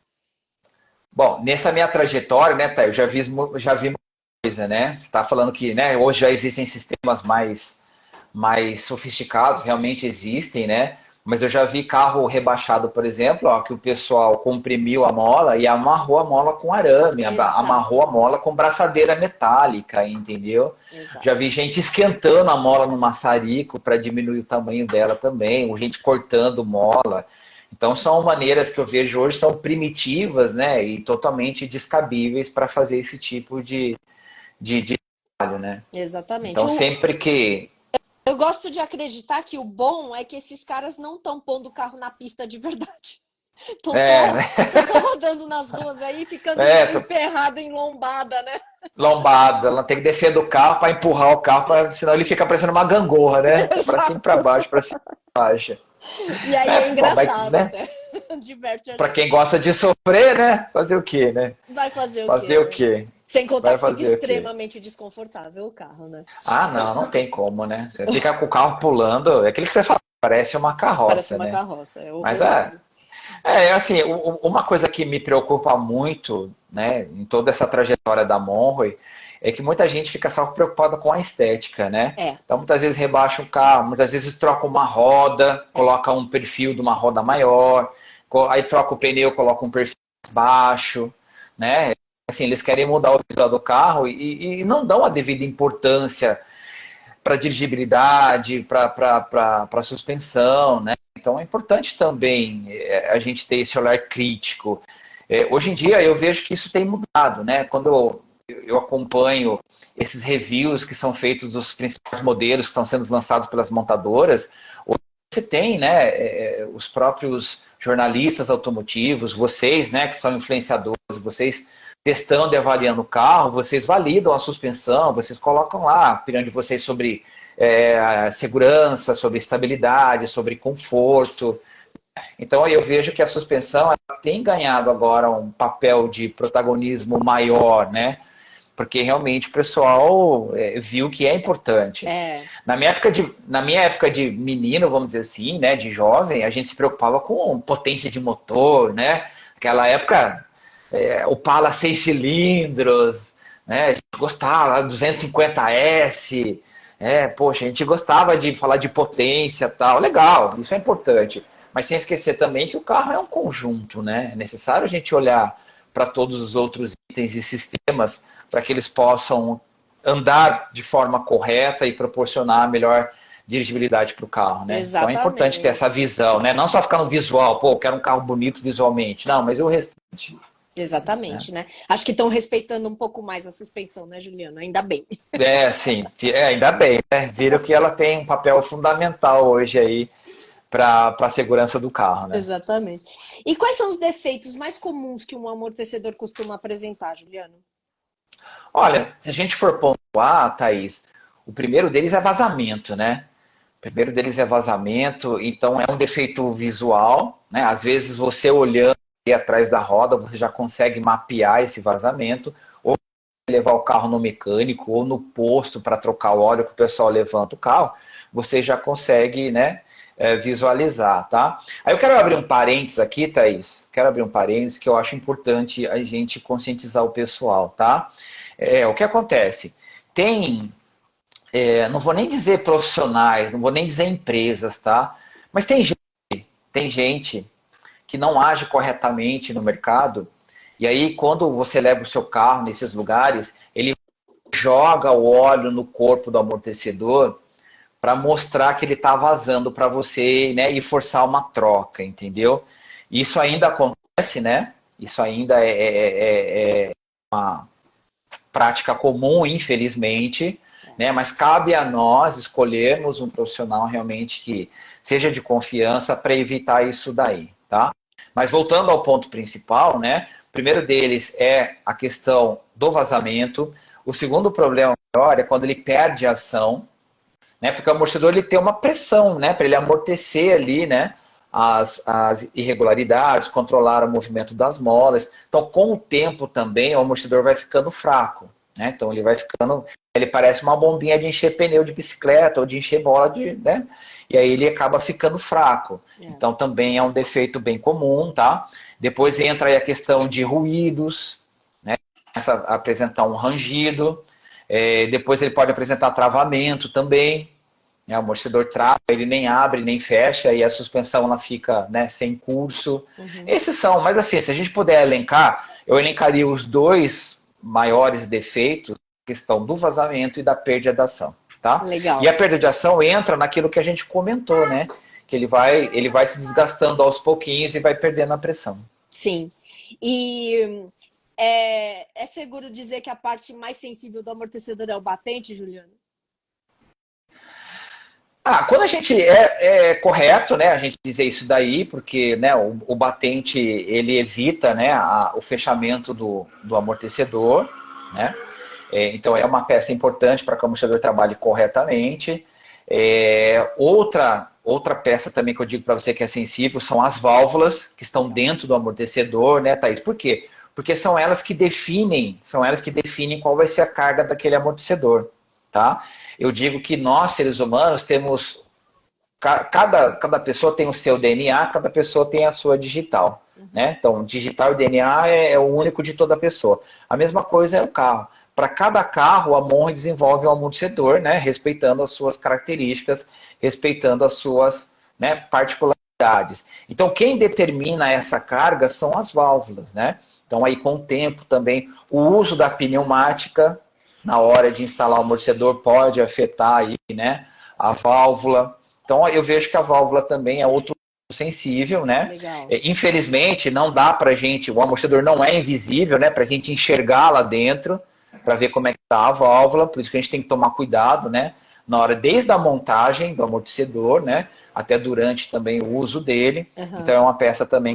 bom, nessa minha trajetória, né, Thay, eu já vi muita coisa, né? Você está falando que, né, hoje já existem sistemas mais sofisticados, realmente existem, né? Mas eu já vi carro rebaixado, por exemplo, ó, que o pessoal comprimiu a mola e amarrou a mola com arame, amarrou a Exato, mola com braçadeira metálica, entendeu? Já exato. vi gente esquentando a mola no maçarico para diminuir o tamanho dela também, ou gente cortando mola. Então são maneiras que eu vejo hoje são primitivas, né, e totalmente descabíveis para fazer esse tipo de trabalho, né? Exatamente. Então sempre que Eu gosto de acreditar que o bom é que esses caras não estão pondo o carro na pista de verdade. Estão é, só, né? tão só rodando nas ruas aí, ficando É, emperrado em lombada, né? lombada, ela tem que descer do carro para empurrar o carro, senão ele fica parecendo uma gangorra, né? Para cima e para Exato. baixo, para cima e para baixo. E aí é É, bom, mas, engraçado né? até. Diverte a Para quem gente. gosta de sofrer, né? Fazer o quê, né? Vai fazer o Fazer quê, o né? quê? Sem contar Vai que fica fazer o quê? extremamente desconfortável o carro, né? Ah, não, não tem como, né? Você fica com o carro pulando, é aquilo que você fala, parece uma Parece carroça, uma né? carroça, é Mas é, horroroso. assim, uma coisa que me preocupa muito, né, em toda essa trajetória da Monroe, é que muita gente fica só preocupada com a estética, né? É, Então, muitas vezes rebaixa o carro, muitas vezes troca uma roda, é. coloca um perfil de uma roda maior, aí troca o pneu, coloca um perfil mais baixo, né? Assim, eles querem mudar o visual do carro e não dão a devida importância para dirigibilidade, para suspensão, né? Então é importante também a gente ter esse olhar crítico. Hoje em dia eu vejo que isso tem mudado, né? Quando eu acompanho esses reviews que são feitos dos principais modelos que estão sendo lançados pelas montadoras, hoje você tem, né, os próprios jornalistas automotivos, vocês, né, que são influenciadores, vocês testando e avaliando o carro, vocês validam a suspensão, vocês colocam lá a opinião de vocês sobre segurança, sobre estabilidade, sobre conforto. Então eu vejo que a suspensão ela tem ganhado agora um papel de protagonismo maior, né? Porque realmente o pessoal viu que é importante. É, Na minha época de menino, vamos dizer assim, né, de jovem, a gente se preocupava com potência de motor, né? Aquela época, o Opala 6 cilindros, né? A gente gostava, 250S, poxa, a gente gostava de falar de potência e tal. Legal, isso é importante. Mas sem esquecer também que o carro é um conjunto, né? É necessário a gente olhar para todos os outros itens e sistemas para que eles possam andar de forma correta e proporcionar a melhor dirigibilidade para o carro, né? Então é importante ter essa exatamente. visão, né? Não só ficar no visual, pô, eu quero um carro bonito visualmente. Não, mas e o restante, né? Exatamente, né? Acho que estão respeitando um pouco mais a suspensão, né, Juliana? Ainda bem. Sim, ainda bem, né? Viram que ela tem um papel fundamental hoje aí para a segurança do carro, né? Exatamente. E quais são os defeitos mais comuns que um amortecedor costuma apresentar, Juliana? Olha, se a gente for pontuar, Thaís, o primeiro deles é vazamento, né? O primeiro deles é vazamento, então é um defeito visual, né? Às vezes você olhando ali atrás da roda, você já consegue mapear esse vazamento, ou levar o carro no mecânico ou no posto para trocar o óleo que o pessoal levanta o carro, você já consegue, né, visualizar, tá? Aí eu quero abrir um parênteses aqui, Thaís, quero abrir um parênteses que eu acho importante a gente conscientizar o pessoal, tá? O que acontece? Tem, não vou nem dizer profissionais, não vou nem dizer empresas, tá? Mas tem gente que não age corretamente no mercado, e aí quando você leva o seu carro nesses lugares, ele joga o óleo no corpo do amortecedor para mostrar que ele está vazando para você, né, e forçar uma troca, entendeu? Isso ainda acontece, né? Isso ainda é uma prática comum, infelizmente, né? Mas cabe a nós escolhermos um profissional realmente que seja de confiança para evitar isso daí, tá? Mas voltando ao ponto principal, né? O primeiro deles é a questão do vazamento. O segundo problema maior é quando ele perde a ação, né? Porque o amortecedor ele tem uma pressão, né? Para ele amortecer ali, né? As irregularidades, controlar o movimento das molas. Então, com o tempo também, o amortecedor vai ficando fraco, né? Então, ele vai ficando... Ele parece uma bombinha de encher pneu de bicicleta ou de encher bola, né? E aí ele acaba ficando fraco. Então, também é um defeito bem comum, tá? Depois entra aí a questão de ruídos, né? Começa a apresentar um rangido. Depois ele pode apresentar travamento também. O amortecedor trava, ele nem abre, nem fecha, e a suspensão ela fica, né, sem curso. Esses são, mas assim, se a gente puder elencar, eu elencaria os dois maiores defeitos, a questão do vazamento e da perda de ação. Tá? Legal. E a perda de ação entra naquilo que a gente comentou, né? Que ele vai se desgastando aos pouquinhos e vai perdendo a pressão. Sim. E é seguro dizer que a parte mais sensível do amortecedor é o batente, Juliano? Quando a gente é correto, né, a gente dizer isso daí, porque, né, o batente ele evita, né, o fechamento do amortecedor, né? Então é uma peça importante para que o amortecedor trabalhe corretamente. Outra peça também que eu digo para você que é sensível são as válvulas que estão dentro do amortecedor, né, Thaís? Por quê? Porque são elas que definem qual vai ser a carga daquele amortecedor, tá? Eu digo que nós, seres humanos, temos... Cada pessoa tem o seu DNA, cada pessoa tem a sua digital, né? Então, digital e DNA é o único de toda pessoa. A mesma coisa é o carro. Para cada carro, a Monge desenvolve um amortecedor, né? Respeitando as suas características, respeitando as suas, né, particularidades. Então, quem determina essa carga são as válvulas, né? Então, aí com o tempo também, o uso da pneumática na hora de instalar o amortecedor pode afetar aí, né, a válvula. Então, eu vejo que a válvula também é outro sensível, né? Legal. Infelizmente, não dá pra gente, o amortecedor não é invisível, né, pra gente enxergar lá dentro, para ver como é que tá a válvula, por isso que a gente tem que tomar cuidado, né, na hora, desde a montagem do amortecedor, né, até durante também o uso dele. Então, é uma peça também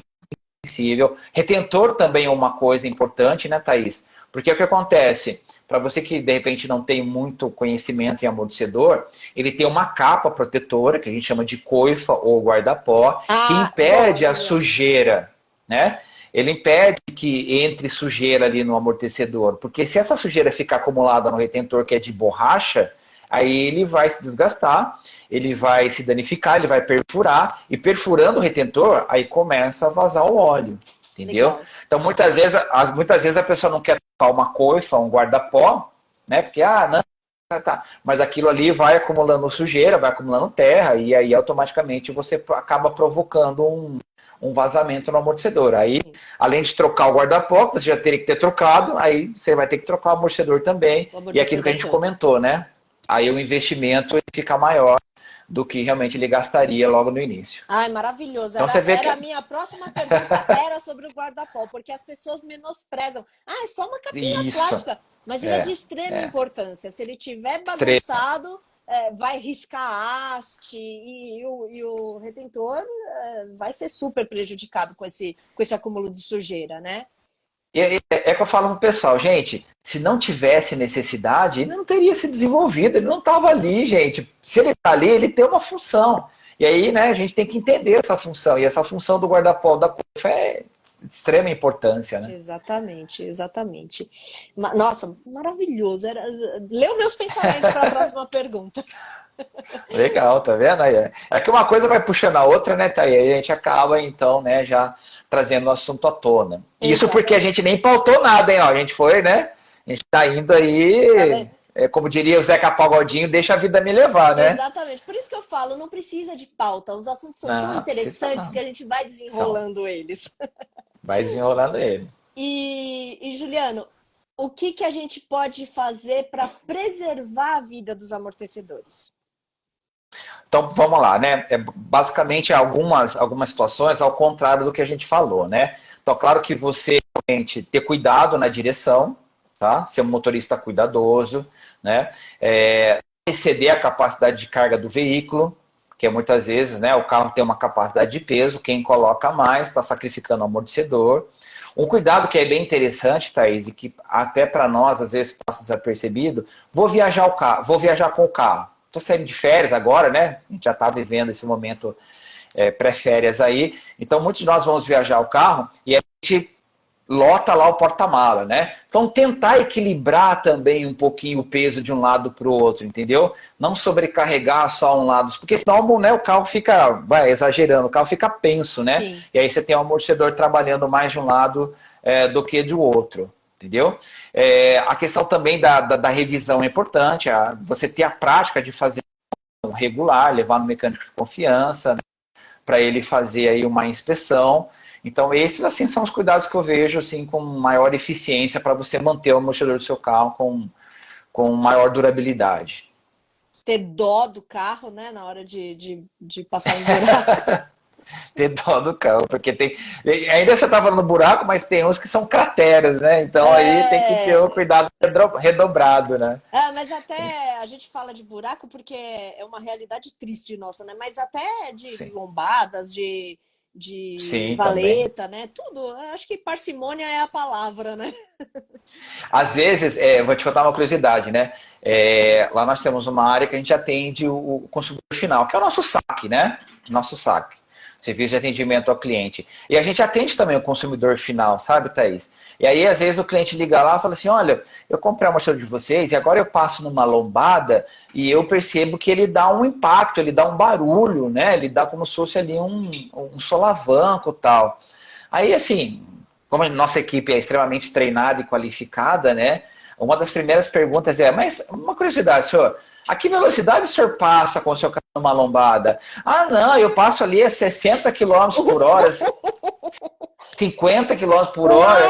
sensível. Retentor também é uma coisa importante, né, Thaís? Porque o que acontece? Para você que, de repente, não tem muito conhecimento em amortecedor, ele tem uma capa protetora, que a gente chama de coifa ou guarda-pó, que impede a sujeira, né? Ele impede que entre sujeira ali no amortecedor. Porque se essa sujeira ficar acumulada no retentor, que é de borracha, aí ele vai se desgastar, ele vai se danificar, ele vai perfurar, e perfurando o retentor, aí começa a vazar o óleo. Entendeu? Legal. Então, muitas vezes a pessoa não quer trocar uma coifa, um guarda-pó, né? Porque, não, tá. Mas aquilo ali vai acumulando sujeira, vai acumulando terra, e aí automaticamente você acaba provocando um vazamento no amortecedor. Aí, além de trocar o guarda-pó, você já teria que ter trocado, aí você vai ter que trocar o amortecedor também. E aquilo que a gente comentou, né? Aí o investimento fica maior do que realmente ele gastaria logo no início. Ai, maravilhoso. Então, você vê A minha próxima pergunta era sobre o guarda-pó, porque as pessoas menosprezam. É só uma capinha plástica. Mas ele é de extrema importância. Se ele tiver bagunçado, vai riscar haste e o retentor vai ser super prejudicado com esse acúmulo de sujeira, né? É que eu falo pro pessoal, gente, se não tivesse necessidade, ele não teria se desenvolvido, ele não estava ali, gente. Se ele está ali, ele tem uma função. E aí, né, a gente tem que entender essa função. E essa função do guarda-pó da coifa é de extrema importância, né? Exatamente, exatamente. Nossa, maravilhoso. Leu meus pensamentos para a próxima pergunta. Legal, tá vendo? É que uma coisa vai puxando a outra, né, Thaí? Aí a gente acaba, então, né, já trazendo o assunto à tona. Isso porque a gente nem pautou nada, hein? Ó, a gente foi, né? A gente tá indo aí, como diria o Zeca Pagodinho, deixa a vida me levar, né? Exatamente. Por isso que eu falo, não precisa de pauta. Os assuntos são tão interessantes que a gente vai desenrolando eles. Vai desenrolando ele. E Juliano, o que a gente pode fazer para preservar a vida dos amortecedores? Então, vamos lá, né? Basicamente, algumas situações ao contrário do que a gente falou, né? Então, claro que você realmente ter cuidado na direção, tá? Ser um motorista cuidadoso, né? Exceder a capacidade de carga do veículo, porque muitas vezes, né, o carro tem uma capacidade de peso, quem coloca mais está sacrificando o amortecedor. Um cuidado que é bem interessante, Thaís, e que até para nós às vezes passa desapercebido, vou viajar com o carro. Estou saindo de férias agora, né? A gente já está vivendo esse momento pré-férias aí. Então, muitos de nós vamos viajar o carro e a gente lota lá o porta-mala, né? Então, tentar equilibrar também um pouquinho o peso de um lado para o outro, entendeu? Não sobrecarregar só um lado, porque senão, né, o carro fica, vai exagerando, o carro fica penso, né? Sim. E aí você tem o amortecedor trabalhando mais de um lado do que do outro, entendeu? A questão também da revisão é importante, você ter a prática de fazer regular, levar no mecânico de confiança, né, para ele fazer aí uma inspeção. Então, esses assim são os cuidados que eu vejo assim com maior eficiência para você manter o amortecedor do seu carro com maior durabilidade. Ter dó do carro, né, na hora de passar em buraco. Ter dó do carro, porque tem. Ainda você está falando buraco, mas tem uns que são crateras, né? Então aí tem que ter o cuidado redobrado, né? Mas até a gente fala de buraco porque é uma realidade triste nossa, né? Mas até de Sim. lombadas, de Sim, também. valeta, né? Tudo. Eu acho que parcimônia é a palavra, né? Às vezes, vou te contar uma curiosidade, né? Lá nós temos uma área que a gente atende o consumidor final, que é o nosso saque, né? Nosso saque. Serviço de atendimento ao cliente. E a gente atende também o consumidor final, sabe, Thaís? E aí, às vezes, o cliente liga lá e fala assim, olha, eu comprei a amortecedor de vocês e agora eu passo numa lombada e eu percebo que ele dá um impacto, ele dá um barulho, né? Ele dá como se fosse ali um solavanco e tal. Aí, assim, como a nossa equipe é extremamente treinada e qualificada, né? Uma das primeiras perguntas mas uma curiosidade, senhor, a que velocidade o senhor passa com o seu carro numa lombada? Ah, não, eu passo ali a 60 km por hora, 50 km por hora.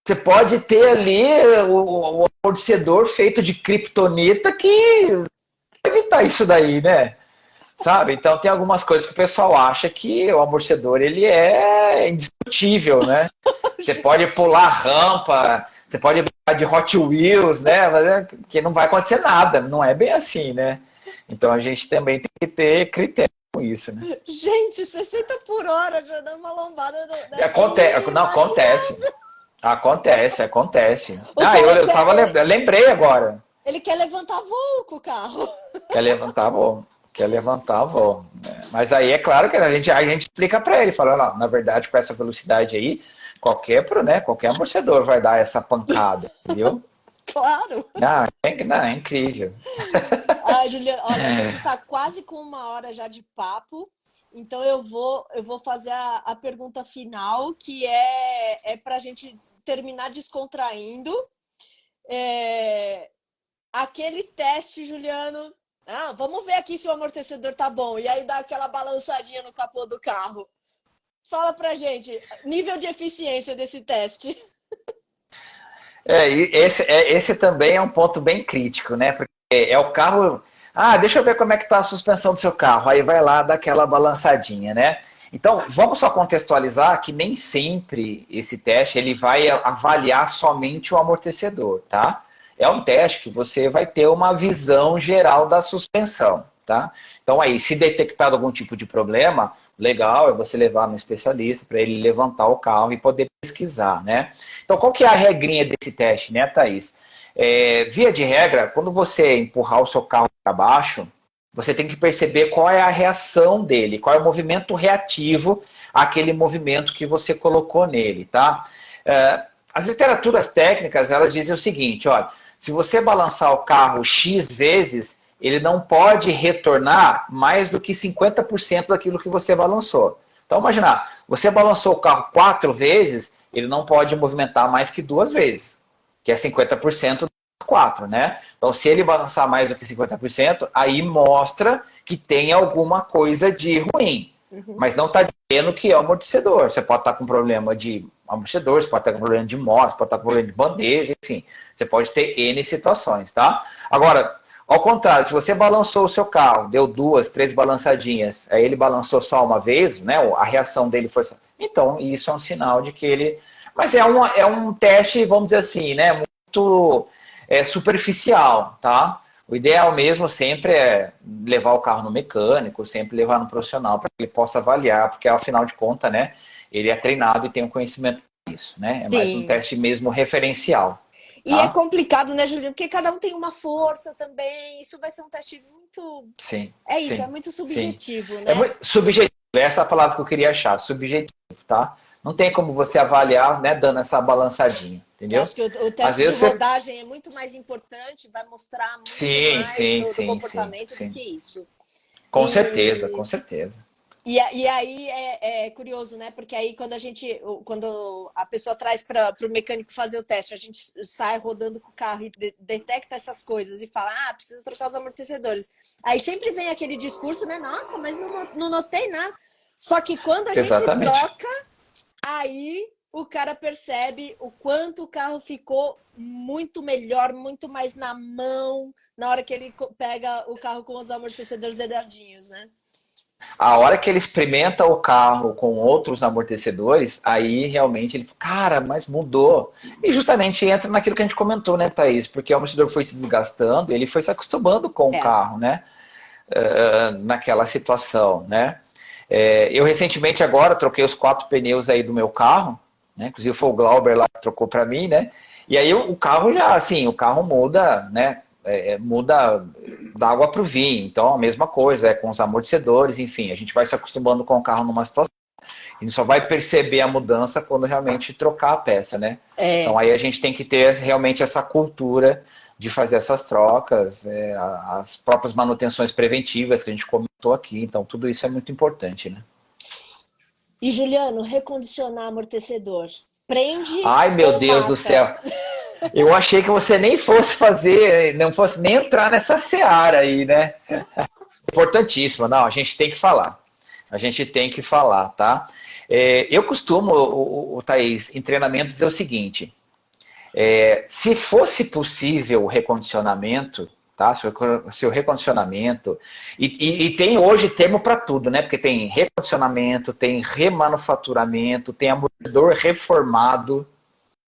Você pode ter ali o amortecedor feito de criptonita que vai evitar isso daí, né? Sabe? Então tem algumas coisas que o pessoal acha que o amortecedor ele é indiscutível, né? Você pode pular rampa, você pode brincar de Hot Wheels, né? Mas que não vai acontecer nada, não é bem assim, né? Então a gente também tem que ter critério com isso, né? Gente, 60 por hora já dando uma lombada. Acontece, não, acontece. O cara Eu lembrei agora. ele quer levantar voo com o carro. Quer levantar voo. Né? Mas aí é claro que a gente explica para ele, falando, não, na verdade, com essa velocidade aí, qualquer amortecedor vai dar essa pancada, entendeu? Claro. Não, é incrível. Juliana, olha, a gente está quase com 1 hora já de papo, então eu vou fazer a pergunta final, que é para a gente terminar descontraindo. Aquele teste, Juliano. Vamos ver aqui se o amortecedor tá bom. E aí dá aquela balançadinha no capô do carro. Fala pra gente, nível de eficiência desse teste. Esse também é um ponto bem crítico, né? Porque é o carro. Deixa eu ver como é que tá a suspensão do seu carro. Aí vai lá dar aquela balançadinha, né? Então, vamos só contextualizar que nem sempre esse teste ele vai avaliar somente o amortecedor, tá? É um teste que você vai ter uma visão geral da suspensão, tá? Então aí, se detectado algum tipo de problema, legal é você levar no especialista para ele levantar o carro e poder pesquisar, né? Então qual que é a regrinha desse teste, né, Thaís? Via de regra, quando você empurrar o seu carro para baixo, você tem que perceber qual é a reação dele, qual é o movimento reativo àquele movimento que você colocou nele, tá? As literaturas técnicas, elas dizem o seguinte, olha, se você balançar o carro X vezes, ele não pode retornar mais do que 50% daquilo que você balançou. Então, imagina, você balançou o carro 4 vezes, ele não pode movimentar mais que 2 vezes, que é 50% das 4, né? Então, se ele balançar mais do que 50%, aí mostra que tem alguma coisa de ruim. Mas não está dizendo que é o amortecedor. Você pode estar com problema de amortecedor, você pode estar com problema de moto, pode estar com problema de bandeja, enfim. Você pode ter N situações, tá? Agora, ao contrário, se você balançou o seu carro, deu 2, 3 balançadinhas, aí ele balançou só uma vez, né? A reação dele foi... Então, isso é um sinal de que ele... Mas é um teste, vamos dizer assim, né? Muito superficial, tá? O ideal mesmo sempre é levar o carro no mecânico, sempre levar no profissional para que ele possa avaliar, porque afinal de contas, né, ele é treinado e tem um conhecimento disso, né? É mais um Sim. teste mesmo referencial, E é tá? complicado, né, Juliano? Porque cada um tem uma força também. Isso vai ser um teste muito. Sim, É isso, é sim, muito sim. subjetivo, É né? muito subjetivo, essa é a palavra que eu queria achar, subjetivo, tá? Não tem como você avaliar, né, dando essa balançadinha, Eu entendeu? acho que o Às teste de vezes você... rodagem é muito mais importante, vai mostrar muito Sim, mais sim, do sim, sim, comportamento do sim. que isso. Com certeza, com E, certeza. e aí é curioso, né? Porque aí quando a pessoa traz para o mecânico fazer o teste, a gente sai rodando com o carro e detecta essas coisas e fala, ah, precisa trocar os amortecedores. Aí sempre vem aquele discurso, né? Nossa, mas não notei nada. Só que quando a gente Exatamente. troca, aí o cara percebe o quanto o carro ficou muito melhor, muito mais na mão, na hora que ele pega o carro com os amortecedores zeradinhos, né? A hora que ele experimenta o carro com outros amortecedores, aí realmente ele fala, cara, mas mudou. E justamente entra naquilo que a gente comentou, né, Thaís? Porque o amortecedor foi se desgastando, ele foi se acostumando com o É. carro, né? Naquela situação, né? Eu recentemente agora troquei os 4 pneus aí do meu carro, né? Inclusive foi o Glauber lá que trocou para mim, né? E aí o carro já, assim, o carro muda, né? Muda da água para o vinho. Então a mesma coisa, com os amortecedores, enfim, a gente vai se acostumando com o carro numa situação. A gente só vai perceber a mudança quando realmente trocar a peça, né? Então É. aí a gente tem que ter realmente essa cultura de fazer essas trocas, as próprias manutenções preventivas que a gente comentou aqui. Então tudo isso é muito importante, né? E Juliano, recondicionar amortecedor. Prende Ai, meu ou Deus do mata? céu. Eu achei que você nem fosse fazer, não fosse nem entrar nessa seara aí, né? Importantíssimo. Não, a gente tem que falar. A gente tem que falar, tá? Eu costumo, Thaís, em treinamento dizer o seguinte: se fosse possível o recondicionamento, tá? Se o recondicionamento. E tem hoje termo para tudo, né? Porque tem recondicionamento, tem remanufaturamento, tem amortecedor reformado,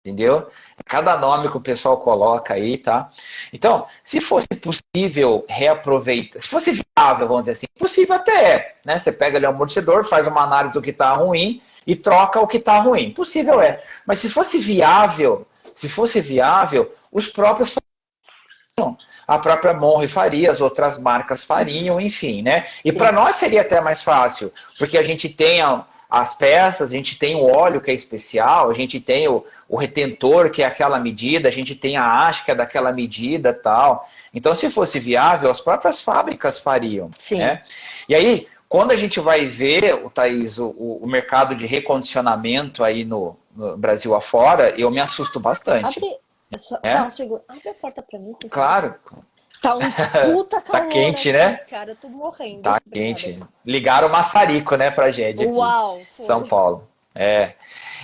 entendeu? Cada nome que o pessoal coloca aí, tá? Então, se fosse possível reaproveitar, se fosse viável, vamos dizer assim, possível até é, né? Você pega ali o amortecedor, faz uma análise do que está ruim e troca o que está ruim. Possível É. é. Mas se fosse viável, os próprios fariam. A própria Monre faria, as outras marcas fariam, enfim, né? E para Sim. nós seria até mais fácil, porque a gente tem as peças, a gente tem o óleo que é especial, a gente tem o retentor que é aquela medida, a gente tem a haste que é daquela medida, tal. Então, se fosse viável, as próprias fábricas fariam, Sim. né? E aí, quando a gente vai ver, Thaís, o mercado de recondicionamento aí no Brasil afora, eu me assusto bastante, Abre. Só um né? segundo. Abre a porta pra mim, por favor. Claro, Tá um puta tá calor quente, aqui, né? cara. Eu tô morrendo. Tá Obrigada, quente. viu? Ligaram o maçarico, né, pra gente aqui, Uau, São foi. Paulo. É.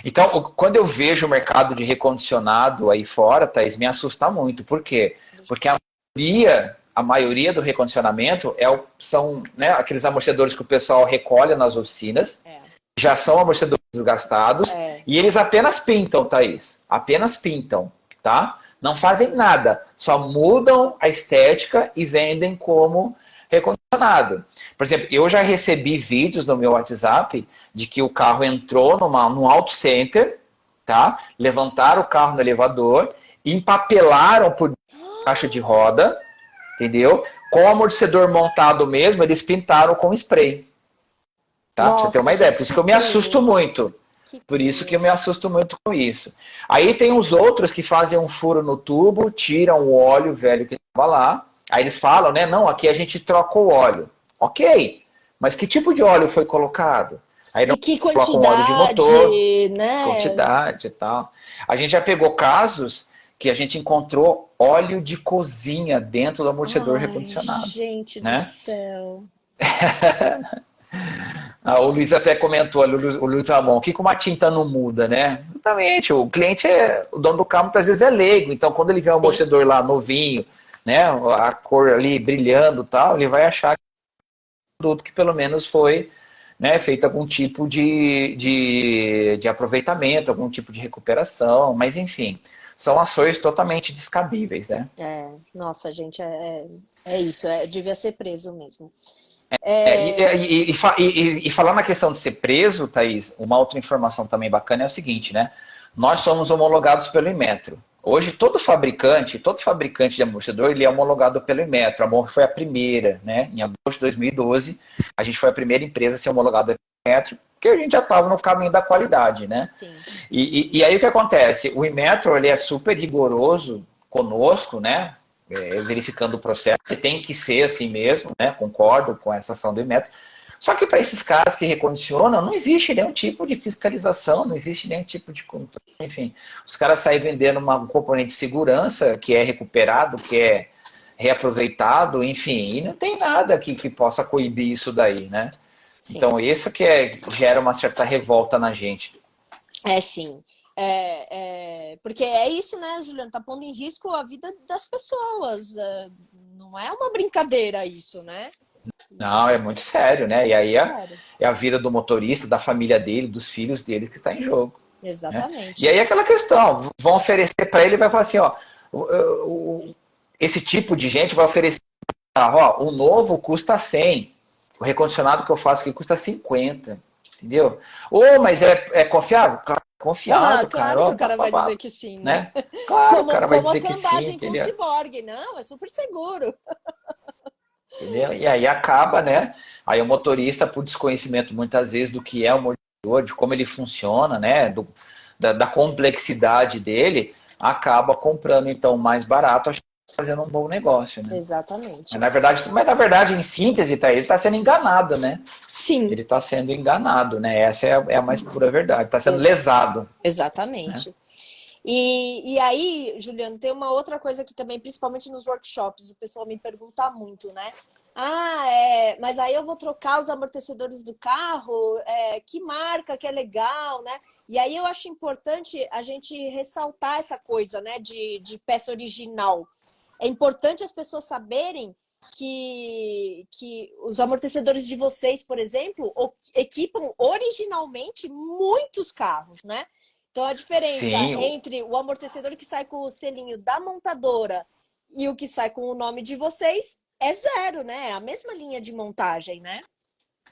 Então, quando eu vejo o mercado de recondicionado aí fora, Thaís, me assusta muito. Por quê? Porque a maioria do recondicionamento são, né, aqueles amortecedores que o pessoal recolhe nas oficinas, É. já são amortecedores desgastados, É. e eles apenas pintam, Thaís. Apenas pintam, tá? Não fazem nada. Só mudam a estética e vendem como recondicionado. Por exemplo, eu já recebi vídeos no meu WhatsApp de que o carro entrou num auto center, tá? Levantaram o carro no elevador, empapelaram por caixa de roda, entendeu? Com o amortecedor montado mesmo, eles pintaram com spray, tá? Pra você ter Nossa, uma ideia. Por gente, isso que que eu me assusto crime. muito. Que Por isso que eu crime. me assusto muito com isso. Aí tem os outros que fazem um furo no tubo, tiram o óleo velho que estava lá. Aí eles falam, né? Não, aqui a gente troca o óleo. Ok, mas que tipo de óleo foi colocado? Aí não E que colocam óleo de motor, quantidade, né? quantidade e tal. A gente já pegou casos que a gente encontrou óleo de cozinha dentro do amortecedor Ai, recondicionado, gente do né? céu. O Luiz até comentou ali, o Luiz Ramon, o que uma tinta não muda, né? Exatamente, o cliente o dono do carro muitas vezes é leigo, então quando ele vê um Sim. amortecedor lá novinho, né, a cor ali brilhando e tal, ele vai achar que é um produto que pelo menos foi, né, feito algum tipo de aproveitamento, algum tipo de recuperação, mas enfim, são ações totalmente descabíveis, né? É, nossa, gente, é isso. Devia ser preso mesmo. E falando na questão de ser preso, Thaís, uma outra informação também bacana é o seguinte, né? Nós somos homologados pelo Inmetro. Hoje, todo fabricante de amortecedor, ele é homologado pelo Inmetro. A Monro foi a primeira, né? Em agosto de 2012, a gente foi a primeira empresa a ser homologada pelo Inmetro, porque a gente já estava no caminho da qualidade, né? Sim. E aí o que acontece? O Inmetro, ele é super rigoroso conosco, né? Verificando o processo, e tem que ser assim mesmo, né? Concordo com essa ação do Inmetro. Só que para esses caras que recondicionam, não existe nenhum tipo de fiscalização, não existe nenhum tipo de controle, enfim. Os caras saem vendendo um componente de segurança que é recuperado, que é reaproveitado, enfim, e não tem nada que possa coibir isso daí, né? Sim. Então, isso que gera uma certa revolta na gente. Sim. Porque é isso, né, Juliano? Tá pondo em risco a vida das pessoas. Não é uma brincadeira isso, né? Não, é muito sério, né? E aí Sério. é a vida do motorista, da família dele, dos filhos dele que está em jogo. Né? Exatamente. E aí aquela questão, vão oferecer para ele e vai falar assim, ó, esse tipo de gente vai oferecer, ó, o novo custa 100, o recondicionado que eu faço aqui custa 50, entendeu? Mas é confiável? Claro, confiável, Claro cara. que o cara vai dizer que sim, né? Claro, o cara vai Como a dizer que sim, cambagem com o entendeu? ciborgue. Não, é super seguro. Entendeu? E aí acaba, né? Aí o motorista, por desconhecimento muitas vezes do que é o amortecedor, de como ele funciona, né? Da complexidade dele, acaba comprando então mais barato, achando que tá fazendo um bom negócio, né? Exatamente. Mas na verdade, em síntese, tá, ele está sendo enganado, né? Sim. Ele está sendo enganado, né? Essa é a mais pura verdade. Está sendo lesado. Exatamente. Né? E aí, Juliano, tem uma outra coisa que também, principalmente nos workshops, o pessoal me pergunta muito, né? Mas aí eu vou trocar os amortecedores do carro, que marca que é legal, né? E aí eu acho importante a gente ressaltar essa coisa, né, de peça original. É importante as pessoas saberem que os amortecedores de vocês, por exemplo, equipam originalmente muitos carros, né? Então, a diferença entre o amortecedor que sai com o selinho da montadora e o que sai com o nome de vocês é zero, né? É a mesma linha de montagem, né?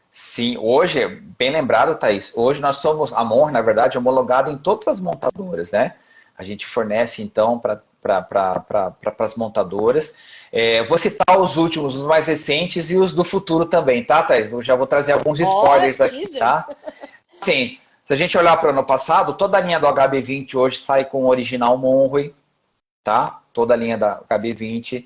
Sim, hoje, bem lembrado, Thaís, hoje nós somos, a Monro, na verdade, homologada em todas as montadoras, né? A gente fornece, então, para as montadoras. Vou citar os últimos, os mais recentes e os do futuro também, tá, Thaís? Eu já vou trazer alguns spoilers aqui, tá? Sim, se a gente olhar para o ano passado, toda a linha do HB20 hoje sai com o original Monroe, tá? Toda a linha da HB20.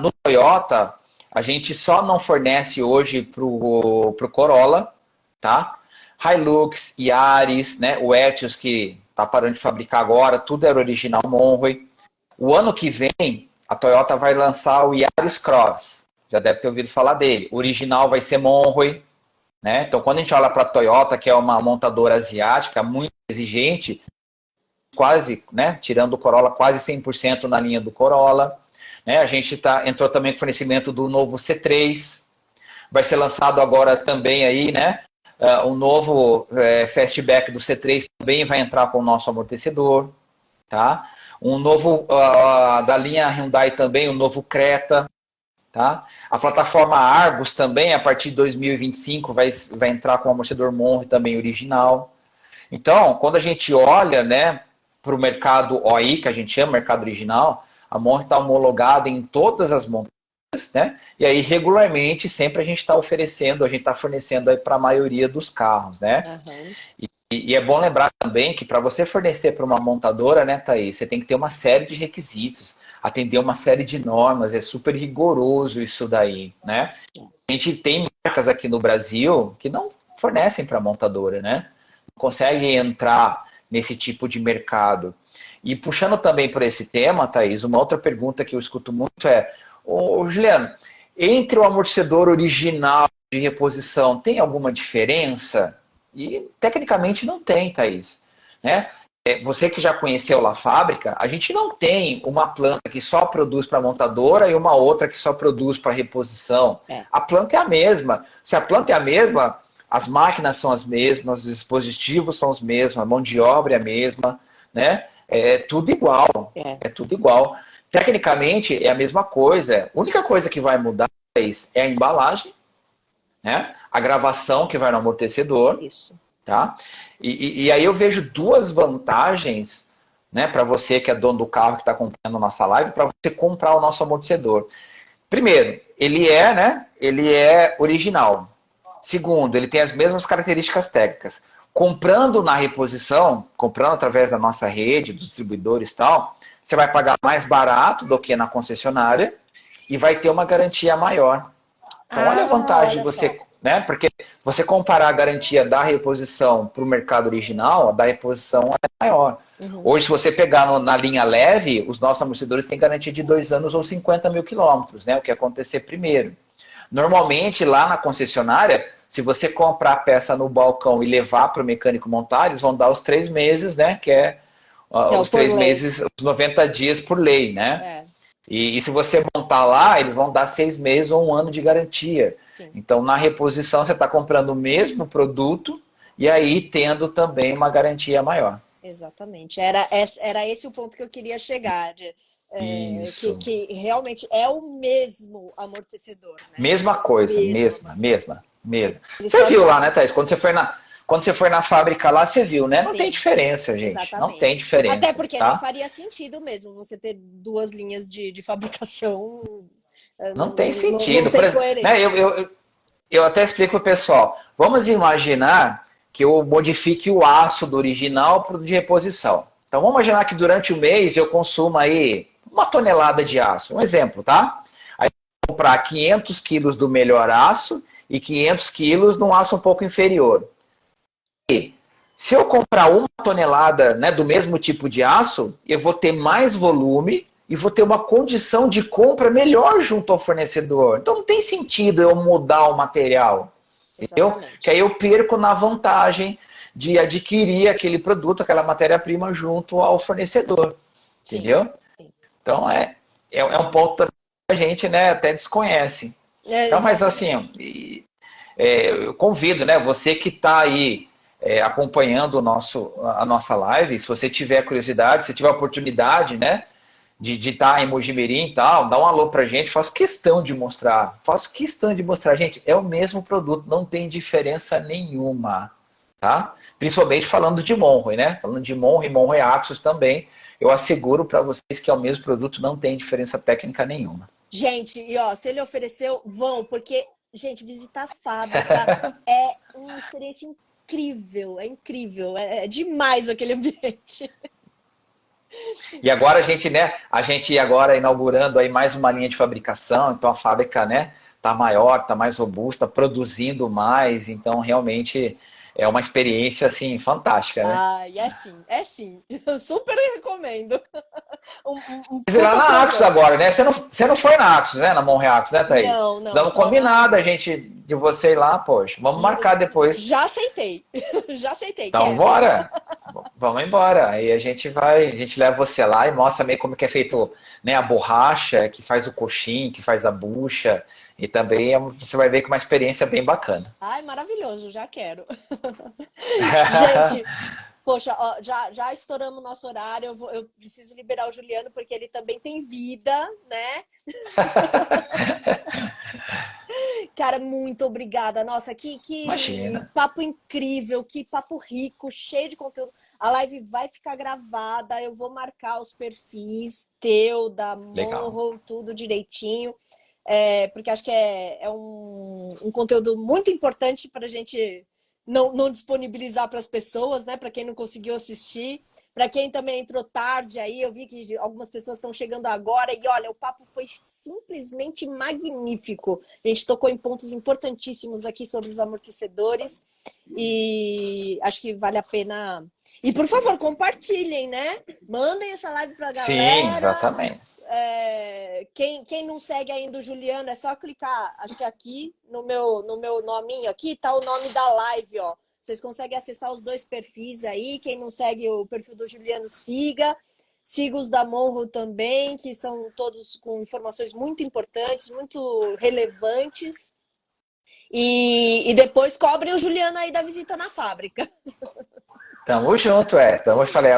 No Toyota, a gente só não fornece hoje pro Corolla, tá? Hilux, Yaris, né? O Etios, que tá parando de fabricar agora, tudo era original Monroe. O ano que vem, a Toyota vai lançar o Yaris Cross. Já deve ter ouvido falar dele. O original vai ser Monroe. Né? Então, quando a gente olha para a Toyota, que é uma montadora asiática muito exigente, quase, né, tirando o Corolla, quase 100% na linha do Corolla. Né? A gente entrou também com fornecimento do novo C3. Vai ser lançado agora também aí, né? Um novo fastback do C3 também vai entrar com o nosso amortecedor. Tá? Um novo da linha Hyundai também, um novo Creta. Tá? A plataforma Argus também, a partir de 2025, vai entrar com o amortecedor Monroe também original. Então, quando a gente olha, né, para o mercado OI, que a gente chama mercado original, a Monroe está homologada em todas as montadoras, né? E aí, regularmente, sempre a gente está oferecendo, a gente está fornecendo para a maioria dos carros, né? Uhum. E é bom lembrar também que para você fornecer para uma montadora, né, Thaís, você tem que ter uma série de requisitos, atender uma série de normas, é super rigoroso isso daí, né? A gente tem marcas aqui no Brasil que não fornecem para montadora, né? Não conseguem entrar nesse tipo de mercado. E puxando também por esse tema, Thaís, uma outra pergunta que eu escuto muito é, Juliano, entre o amortecedor original de reposição, tem alguma diferença? E tecnicamente não tem, Thaís. Né? Você que já conheceu lá a fábrica, a gente não tem uma planta que só produz para montadora e uma outra que só produz para reposição. A planta é a mesma. Se a planta é a mesma, as máquinas são as mesmas, os dispositivos são os mesmos, a mão de obra é a mesma, né? É tudo igual. É tudo igual. Tecnicamente é a mesma coisa. A única coisa que vai mudar é a embalagem, né? A gravação que vai no amortecedor. Isso. Tá? E aí eu vejo duas vantagens, né, para você que é dono do carro que está acompanhando a nossa live, para você comprar o nosso amortecedor. Primeiro, ele é original. Segundo, ele tem as mesmas características técnicas. Comprando na reposição, comprando através da nossa rede, dos distribuidores e tal, você vai pagar mais barato do que na concessionária e vai ter uma garantia maior. Então, olha a vantagem de você, né? Porque você comparar a garantia da reposição para o mercado original, a da reposição é maior. Uhum. Hoje, se você pegar na linha leve, os nossos amortecedores têm garantia de 2 anos ou 50 mil quilômetros, né? O que acontecer primeiro. Normalmente, lá na concessionária, se você comprar a peça no balcão e levar para o mecânico montar, eles vão dar os 3 meses, né? Que é os 3 meses, os 90 dias por lei, né? E se você montar lá, eles vão dar 6 meses ou 1 ano de garantia. Sim. Então, na reposição, você está comprando o mesmo produto e aí tendo também uma garantia maior. Exatamente. Era esse o ponto que eu queria chegar. Que realmente é o mesmo amortecedor. Né? Mesma coisa, mesma. Você viu lá, né, Thaís? Quando você foi na fábrica lá, você viu, né? Não tem diferença, gente. Exatamente. Não tem diferença. Até porque tá? não faria sentido mesmo você ter 2 linhas de fabricação. Não tem sentido. Não tem coerência. Né, eu até explico para o pessoal. Vamos imaginar que eu modifique o aço do original para o de reposição. Então, vamos imaginar que durante o mês eu consumo aí 1 tonelada de aço. Um exemplo, tá? Aí eu vou comprar 500 quilos do melhor aço e 500 quilos de um aço um pouco inferior. E se eu comprar 1 tonelada, né, do mesmo tipo de aço, eu vou ter mais volume e vou ter uma condição de compra melhor junto ao fornecedor. Então não tem sentido eu mudar o material. Entendeu? Que aí eu perco na vantagem de adquirir aquele produto, aquela matéria-prima junto ao fornecedor. Sim. Entendeu? Sim. Então é um ponto que a gente, né, até desconhece. Então, mas assim, eu convido, né, você que está aí acompanhando a nossa live, se você tiver curiosidade, se tiver oportunidade, né, de estar em Mojimirim e tal, dá um alô pra gente, faço questão de mostrar, gente, é o mesmo produto, não tem diferença nenhuma, tá? Principalmente falando de Monroe, né? Falando de Monroe Axos também, eu asseguro para vocês que é o mesmo produto, não tem diferença técnica nenhuma. Gente, e ó, se ele ofereceu, vão, porque, gente, visitar a fábrica é uma experiência incrível, é demais aquele ambiente. E agora a gente agora inaugurando aí mais uma linha de fabricação, então a fábrica, né, tá maior, tá mais robusta, produzindo mais, então realmente é uma experiência assim fantástica, né? Ai, é sim. Eu super recomendo. Mas lá na Axos agora, né? Você não foi na Axos, né? Na Monroe Axos, né, Thaís? Não. Estamos combinado a gente de você ir lá, poxa. Vamos marcar depois. Já aceitei. Então bora. Vamos embora. Aí a gente leva você lá e mostra meio como que é feito, né, a borracha, que faz o coxim, que faz a bucha. E também você vai ver que é uma experiência bem bacana. Ai, maravilhoso, já quero. Gente, poxa, ó, já estouramos o nosso horário. Eu preciso liberar o Juliano, porque ele também tem vida, né? Cara, muito obrigada. Nossa, que papo incrível, que papo rico, cheio de conteúdo. A live vai ficar gravada, eu vou marcar os perfis teu, da Monroe, tudo direitinho. Porque acho que é um conteúdo muito importante para a gente não disponibilizar para as pessoas, né? Para quem não conseguiu assistir, para quem também entrou tarde aí, eu vi que algumas pessoas estão chegando agora e olha, o papo foi simplesmente magnífico. A gente tocou em pontos importantíssimos aqui sobre os amortecedores e acho que vale a pena. E por favor, compartilhem, né? Mandem essa live para a galera. Sim, exatamente. Quem não segue ainda o Juliano, é só clicar, acho que aqui no meu nominho aqui tá o nome da live, ó. Vocês conseguem acessar os 2 perfis aí. Quem não segue o perfil do Juliano, siga os da Monroe também, que são todos com informações muito importantes, muito relevantes. E depois cobrem o Juliano aí da visita na fábrica. Tamo junto, falei,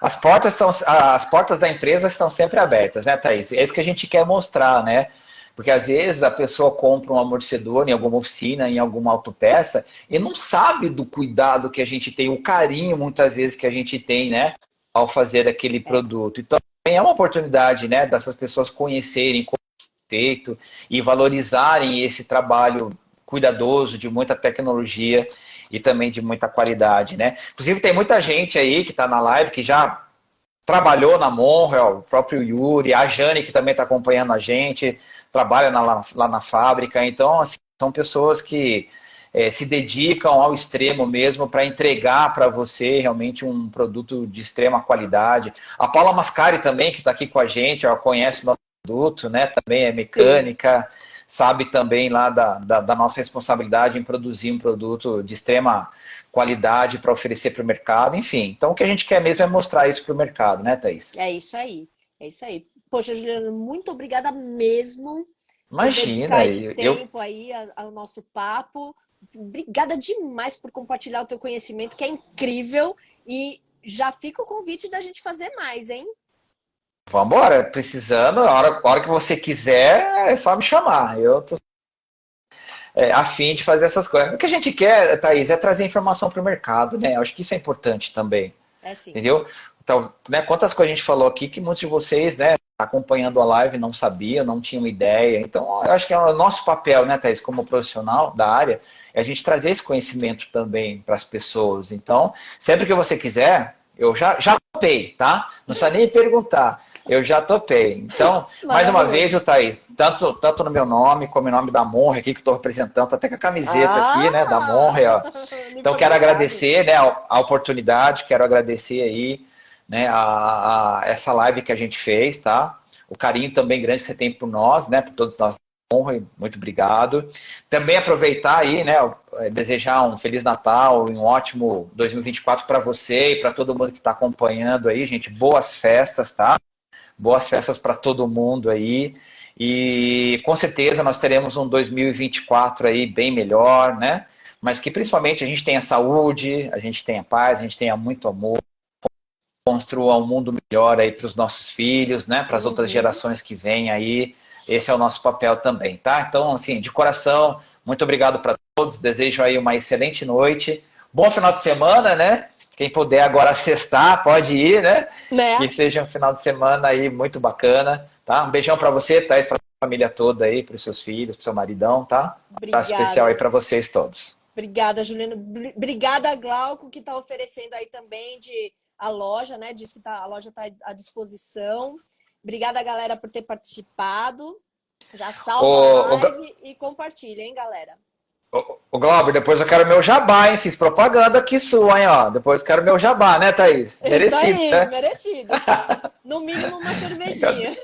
as portas da empresa estão sempre abertas, né, Thaís? É isso que a gente quer mostrar, né? Porque às vezes a pessoa compra um amortecedor em alguma oficina, em alguma autopeça, e não sabe do cuidado que a gente tem, o carinho muitas vezes que a gente tem, né, ao fazer aquele produto. Então, também é uma oportunidade, né, dessas pessoas conhecerem o conceito e valorizarem esse trabalho cuidadoso, de muita tecnologia e também de muita qualidade, né? Inclusive tem muita gente aí que está na live que já trabalhou na Monreal, o próprio Yuri, a Jane que também está acompanhando a gente, trabalha lá na fábrica. Então, assim, são pessoas que se dedicam ao extremo mesmo para entregar para você realmente um produto de extrema qualidade. A Paula Mascari também, que está aqui com a gente, ela conhece o nosso produto, né? Também é mecânica, sabe também lá da nossa responsabilidade em produzir um produto de extrema qualidade para oferecer para o mercado, enfim. Então, o que a gente quer mesmo é mostrar isso para o mercado, né, Thaís? É isso aí, é isso aí. Poxa, Juliana, muito obrigada mesmo por dedicar Imagina, esse tempo aí ao nosso papo. Obrigada demais por compartilhar o teu conhecimento, que é incrível. E já fica o convite da gente fazer mais, hein? Vamos embora, precisando, a hora que você quiser, é só me chamar. Eu tô a fim de fazer essas coisas. O que a gente quer, Thaís, é trazer informação para o mercado, né? Eu acho que isso é importante também. É sim. Entendeu? Então, né, quantas coisas a gente falou aqui que muitos de vocês, né, acompanhando a live, não sabiam, não tinham ideia. Então, eu acho que é o nosso papel, né, Thaís, como profissional da área, é a gente trazer esse conhecimento também para as pessoas. Então, sempre que você quiser, eu já topei, tá? Não precisa nem perguntar. Eu já topei. Então, mais uma vez, o Thaís, tanto no meu nome, como em nome da Monre aqui, que estou representando, tô até com a camiseta aqui, né, da Monre, ó. Então, quero agradecer, né, a oportunidade, quero agradecer aí, né, essa live que a gente fez, tá? O carinho também grande que você tem por nós, né, por todos nós. Muito obrigado. Também aproveitar aí, né, desejar um Feliz Natal e um ótimo 2024 para você e para todo mundo que está acompanhando aí, gente. Boas festas, tá? Boas festas para todo mundo aí. E com certeza nós teremos um 2024 aí bem melhor, né? Mas que principalmente a gente tenha saúde, a gente tenha paz, a gente tenha muito amor, construa um mundo melhor aí para os nossos filhos, né? Para as outras gerações que vêm aí. Esse é o nosso papel também, tá? Então, assim, de coração, muito obrigado para todos. Desejo aí uma excelente noite. Bom final de semana, né? Quem puder agora sextar, pode ir, né? Que seja um final de semana aí muito bacana, tá? Um beijão para você, Thaís, para a família toda aí, para os seus filhos, para o seu maridão, tá? Um abraço especial aí para vocês todos. Obrigada, Juliana. Obrigada, Glauco, que está oferecendo aí também a loja, né? Diz que a loja está à disposição. Obrigada, galera, por ter participado. Já salva a live e compartilha, hein, galera? O Glauber, depois eu quero meu jabá, hein? Fiz propaganda aqui sua, hein? Ó. Depois eu quero meu jabá, né, Thaís? Merecido, isso aí, né? Merecido. No mínimo uma cervejinha.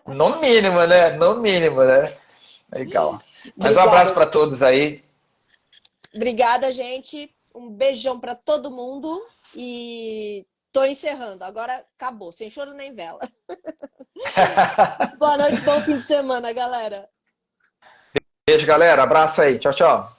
No mínimo, né? No mínimo, né? Legal. Mas um abraço para todos aí. Obrigada, gente. Um beijão para todo mundo. E tô encerrando. Agora acabou, sem choro nem vela. Boa noite, bom fim de semana, galera. Beijo, galera. Abraço aí. Tchau, tchau.